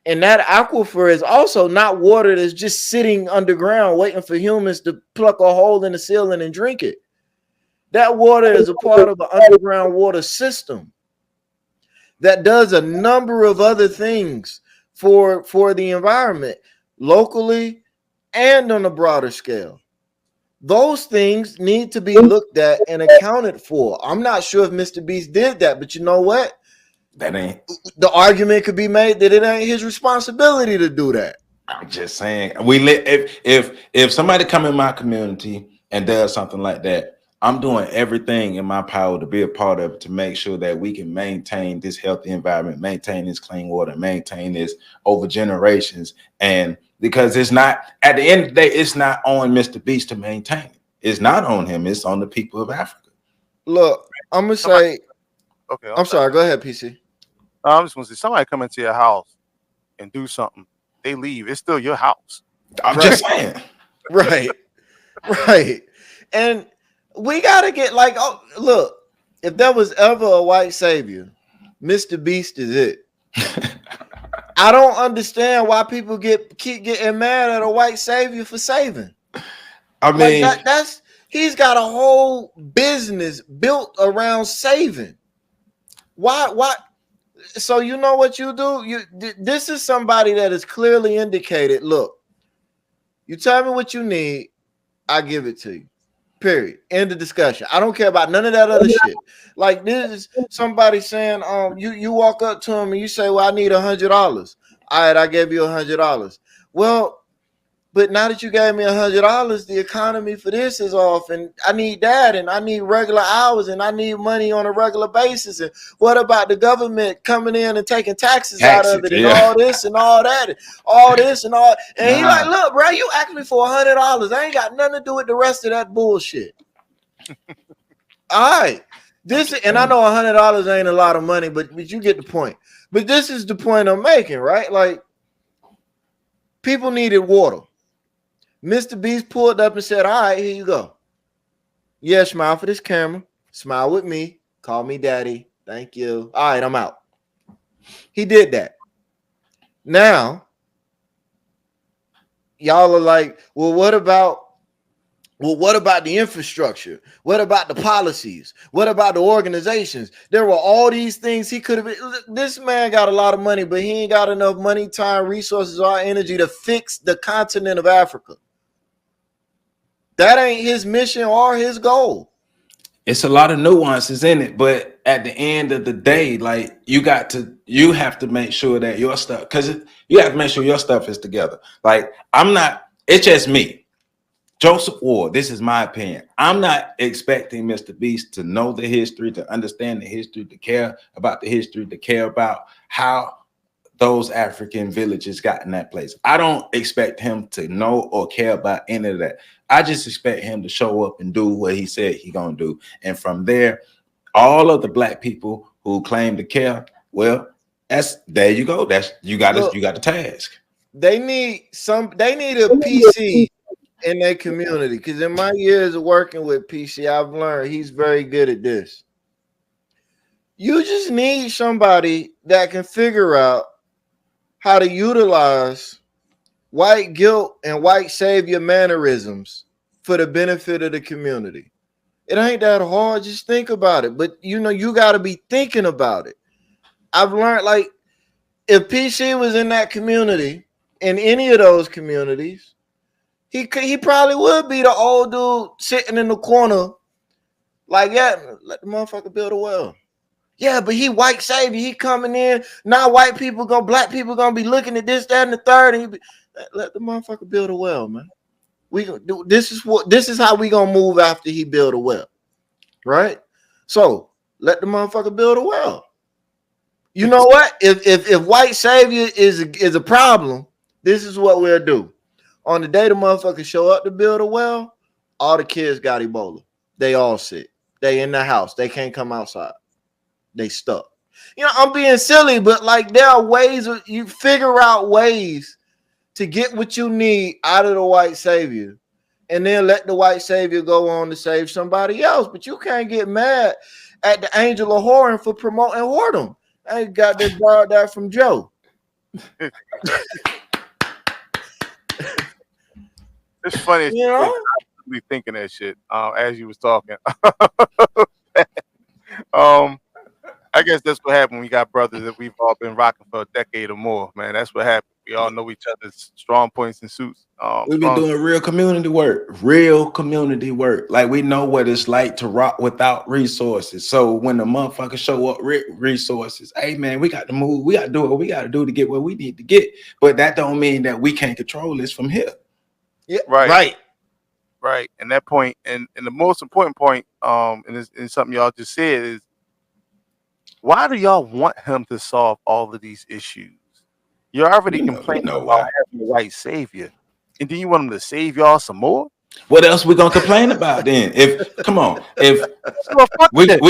And that aquifer is also not water that's just sitting underground waiting for humans to pluck a hole in the ceiling and drink it. That water is a part of an underground water system that does a number of other things for the environment, locally and on a broader scale. Those things need to be looked at and accounted for. I'm not sure if MrBeast did that, but you know what? That ain't. The argument could be made that it ain't his responsibility to do that. I'm just saying, if somebody come in my community and does something like that, I'm doing everything in my power to be a part of it, to make sure that we can maintain this healthy environment, maintain this clean water, maintain this over generations. And because it's not, at the end of the day, it's not on MrBeast to maintain it. It's not on him. It's on the people of Africa. Look, I'm going to say, okay, I'm sorry. Go ahead, PC. I'm just going to say, somebody come into your house and do something. They leave. It's still your house. I'm just saying. Right. And we got to get like, oh, look, if there was ever a white savior, MrBeast is it. I don't understand why people keep getting mad at a white savior for saving. I mean, he's got a whole business built around saving. Why? So you know what you do? This is somebody that is clearly indicated. Look, you tell me what you need, I give it to you. Period. End of discussion. I don't care about none of that other shit. Like, this is somebody saying, you walk up to him and you say, well, I need $100. All right, I gave you $100. Well, but now that you gave me $100, the economy for this is off, and I need that, and I need regular hours, and I need money on a regular basis. And what about the government coming in and taking taxes out of it, and all this and all that, and all this and all? And he like, look, bro, you asked me for $100. I ain't got nothing to do with the rest of that bullshit. All right, and I know $100 ain't a lot of money, but you get the point. But this is the point I'm making, right? Like, people needed water. MrBeast pulled up and said, all right, here you go. Yeah, smile for this camera. Smile with me. Call me daddy. Thank you. All right, I'm out. He did that. Now, y'all are like, well, what about the infrastructure? What about the policies? What about the organizations? There were all these things he could have been. This man got a lot of money, but he ain't got enough money, time, resources, or energy to fix the continent of Africa. That ain't his mission or his goal. It's a lot of nuances in it, but at the end of the day, like, you have to make sure that your stuff, because you have to make sure your stuff is together. Like, it's just me. Joseph Ward, this is my opinion. I'm not expecting Mr. Beast to know the history, to understand the history, to care about the history, to care about how those African villages got in that place. I don't expect him to know or care about any of that. I just expect him to show up and do what he said he gonna do. And from there, all of the black people who claim to care, well, there you go. You got the task. They need a PC in their community, because in my years of working with PC, I've learned he's very good at this. You just need somebody that can figure out how to utilize white guilt and white savior mannerisms for the benefit of the community. It ain't that hard. Just think about it. But you got to be thinking about it. I've learned, like, if PC was in that community, in any of those communities, he probably would be the old dude sitting in the corner, like, yeah, let the motherfucker build a well. Yeah, but he white savior. He coming in now. Black people gonna be looking at this, that, and the third, and let the motherfucker build a well, man. We gonna do this is how we gonna move after he build a well, right? So let the motherfucker build a well. You know what? If white savior is a problem, this is what we'll do. On the day the motherfucker show up to build a well, all the kids got Ebola. They all sick. They in the house. They can't come outside. They stuck. I'm being silly, but like there are ways you figure out ways to get what you need out of the white savior, and then let the white savior go on to save somebody else. But you can't get mad at the angel of whoring for promoting whoredom. I got this borrowed that from Joe. It's funny, be thinking that shit as you was talking. I guess that's what happened when we got brothers that we've all been rocking for a decade or more, man. That's what happened. We all know each other's strong points and suits. We've been doing real community work. Like, we know what it's like to rock without resources. So when the motherfuckers show up with resources, hey man, we got to move. We got to do what we got to do to get where we need to get. But that don't mean that we can't control this from here. Yeah, right. And that point, and the most important point, and it's something y'all just said is, why do y'all want him to solve all of these issues? You're already complaining about having a white savior, and then you want him to save y'all some more? What else we gonna complain about then? We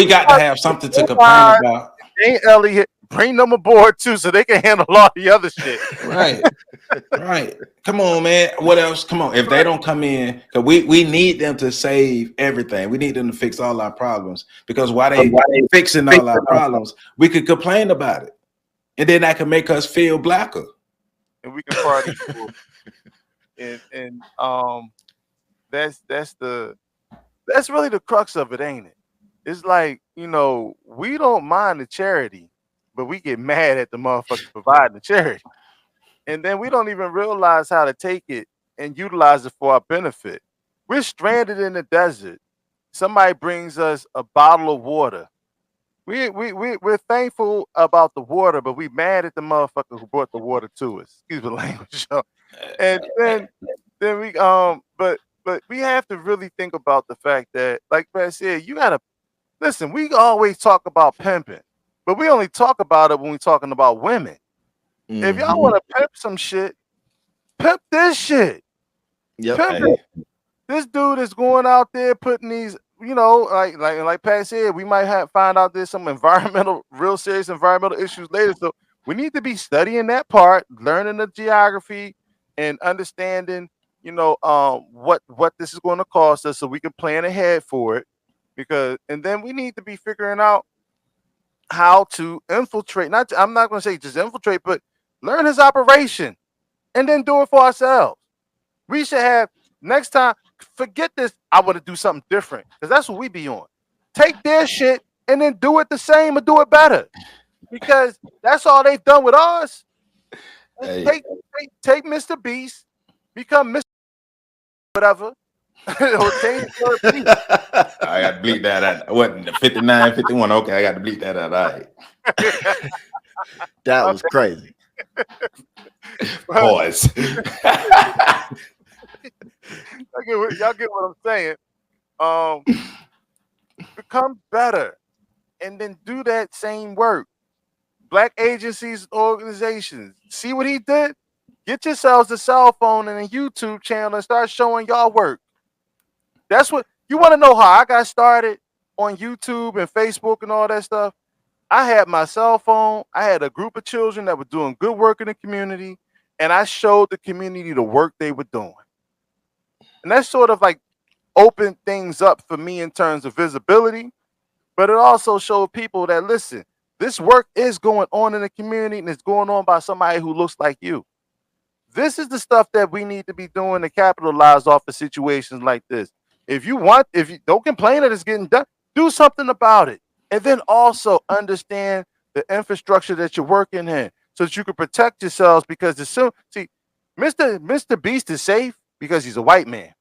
got to have something to complain about. Ain't Elliot, bring them aboard too, so they can handle all the other shit. Right. Come on, man. What else? Come on. If they don't come in, because we need them to save everything. We need them to fix all our problems. Because while they fixing all our problems, we could complain about it, and then that can make us feel blacker. And we can party. and that's really the crux of it, ain't it? It's like, we don't mind the charity, but we get mad at the motherfuckers providing the charity. And then we don't even realize how to take it and utilize it for our benefit. We're stranded in the desert. Somebody brings us a bottle of water. We're thankful about the water, but we mad at the motherfucker who brought the water to us. Excuse the language. And then we but we have to really think about the fact that, like Pat said, you gotta listen. We always talk about pimping, but we only talk about it when we're talking about women. Mm-hmm. If y'all want to pimp some shit, pimp this shit. Yep. Pimp it. This dude is going out there putting these, like Pat said, we might find out there's some real serious environmental issues later. So we need to be studying that part, learning the geography, and understanding, what this is going to cost us, so we can plan ahead for it. And then we need to be figuring out how to infiltrate. I'm not going to say just infiltrate, but learn his operation, and then do it for ourselves. We should have next time. Forget this. I want to do something different, because that's what we be on. Take their shit and then do it the same or do it better, because that's all they've done with us. Hey. Take MrBeast, become Mr. Whatever. I got to bleep that out. What, 59, 51? Okay, I got to bleep that out. All right. That was crazy. Pause. Y'all get what I'm saying? Become better, and then do that same work. Black agencies, organizations. See what he did? Get yourselves a cell phone and a YouTube channel and start showing y'all work. That's what you want to know how I got started on YouTube and Facebook and all that stuff. I had my cell phone. I had a group of children that were doing good work in the community, and I showed the community the work they were doing. And that sort of like opened things up for me in terms of visibility, but it also showed people that, listen, this work is going on in the community and it's going on by somebody who looks like you. This is the stuff that we need to be doing to capitalize off of situations like this. If you don't complain that it's getting done, do something about it. And then also understand the infrastructure that you're working in so that you can protect yourselves, because MrBeast is safe because he's a white man.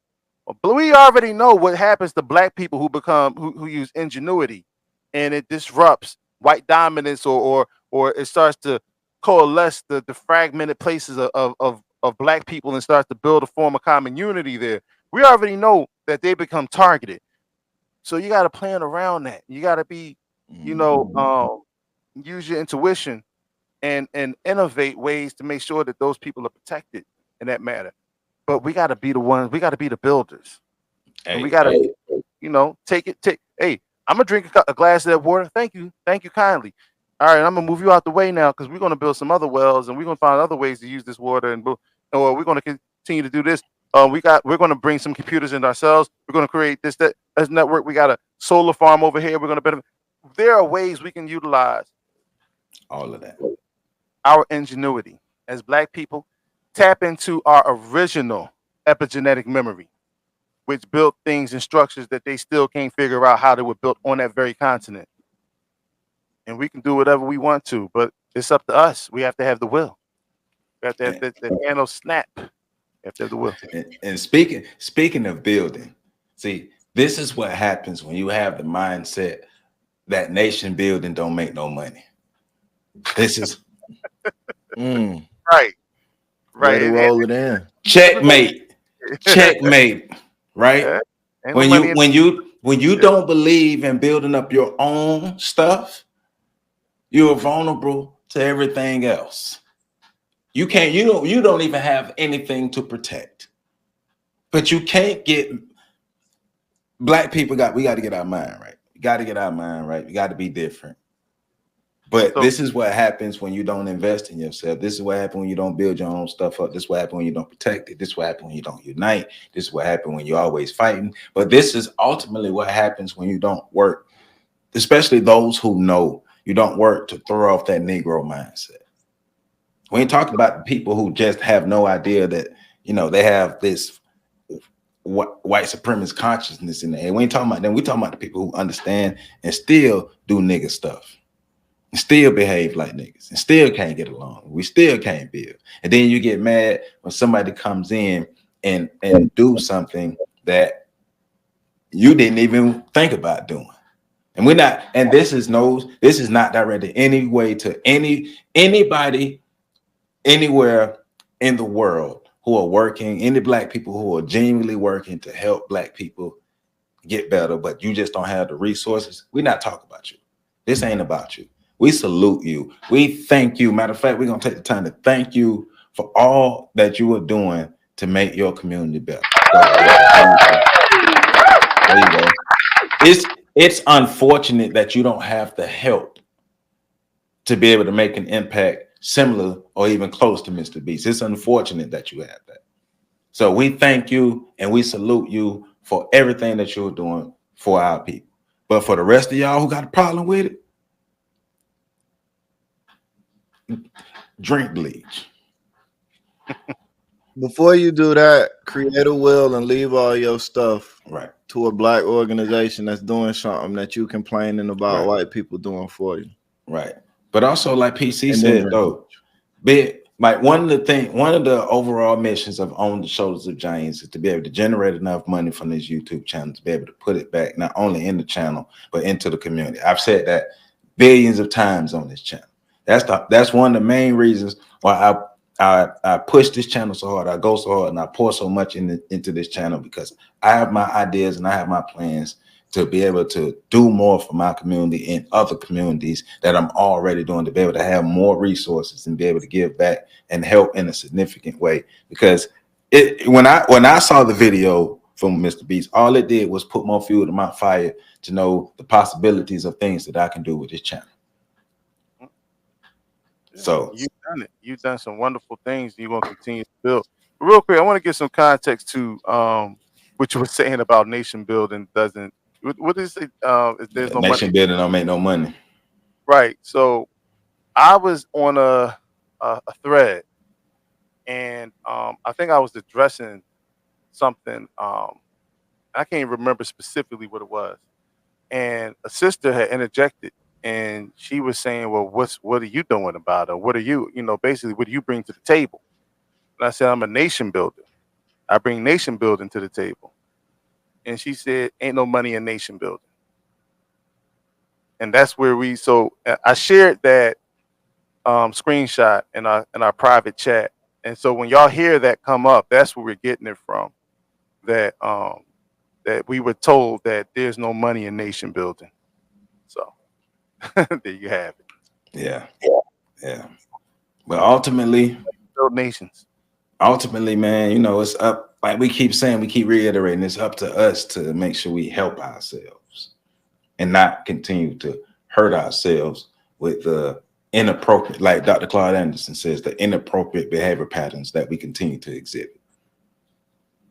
But we already know what happens to black people who use ingenuity, and it disrupts white dominance or it starts to coalesce the fragmented places of black people and starts to build a form of common unity there. We already know that they become targeted. So you got to plan around that. You got to be, use your intuition and innovate ways to make sure that those people are protected in that matter. But we got to be the ones. We got to be the builders. And we got to, take. Hey, I'm gonna drink a glass of that water. Thank you kindly. All right, I'm gonna move you out the way now because we're gonna build some other wells and we're gonna find other ways to use this water, or we're gonna continue to do this. We're gonna bring some computers in ourselves. We're gonna create this as network. We got a solar farm over here. We're gonna benefit. There are ways we can utilize all of that. Our ingenuity as black people. Tap into our original epigenetic memory, which built things and structures that they still can't figure out how they were built on that very continent. And we can do whatever we want to, but it's up to us. We have to have the will. We have to have the nano snap. We have to have the will. And speaking of building, see, this is what happens when you have the mindset that nation building don't make no money. This is right. Roll it in. Checkmate. Right? Yeah. When you don't believe in building up your own stuff, you're vulnerable to everything else. You don't even have anything to protect. But you can't get black people we got to get our mind right. We got to get our mind right. We got to be different. But this is what happens when you don't invest in yourself. This is what happens when you don't build your own stuff up. This is what happens when you don't protect it. This is what happens when you don't unite. This is what happens when you're always fighting. But this is ultimately what happens when you don't work, especially those who know you don't work to throw off that Negro mindset. We ain't talking about the people who just have no idea that, they have this white supremacist consciousness in there. We ain't talking about them. We talking about the people who understand and still do nigga stuff. And still behave like niggas and still can't get along. We still can't build. And then you get mad when somebody comes in and do something that you didn't even think about doing. And this is not directed any way to anybody anywhere in the world who are working, any black people who are genuinely working to help black people get better, but you just don't have the resources. We're not talking about you. This ain't about you. We salute you. We thank you. Matter of fact, we're going to take the time to thank you for all that you are doing to make your community better. There you go. It's unfortunate that you don't have the help to be able to make an impact similar or even close to MrBeast. It's unfortunate that you have that. So we thank you and we salute you for everything that you're doing for our people. But for the rest of y'all who got a problem with it, drink bleach. Before you do that, create a will and leave all your stuff to a black organization that's doing something that you complaining about white people doing for you. Right. But also, like PC said, though, like one of the overall missions of On the Shoulders of Giants is to be able to generate enough money from this YouTube channel to be able to put it back not only in the channel but into the community. I've said that billions of times on this channel. That's one of the main reasons why I push this channel so hard, I go so hard, and I pour so much into this channel because I have my ideas and I have my plans to be able to do more for my community and other communities that I'm already doing, to be able to have more resources and be able to give back and help in a significant way. Because when I saw the video from MrBeast, all it did was put more fuel to my fire to know the possibilities of things that I can do with this channel. So you've done it. You've done some wonderful things. You're gonna continue to build. Real quick, I want to give some context to what you were saying about nation building doesn't. What is it? If there's no nation money, building don't make no money. right? So I was on a thread, and I think I was addressing something. I can't remember specifically what it was, and a sister had interjected. And she was saying, well, what are you doing about it? What are you, basically, what do you bring to the table? And I said, I'm a nation builder. I bring nation building to the table. And she said, ain't no money in nation building. And that's where I shared that screenshot in our private chat. And so when y'all hear that come up, that's where we're getting it from. That we were told that there's no money in nation building. So there you have it. Yeah. But ultimately, build nations. Ultimately, man, it's up. Like we keep saying, we keep reiterating, it's up to us to make sure we help ourselves and not continue to hurt ourselves with the inappropriate, like Dr. Claude Anderson says, the inappropriate behavior patterns that we continue to exhibit.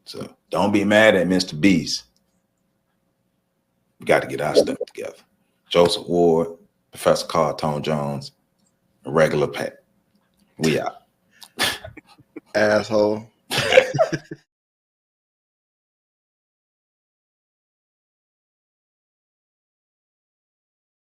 So don't be mad at MrBeast. We got to get our stuff together. Joseph Ward, Professor Carl Tone Jones, a regular Pat. We out. Asshole.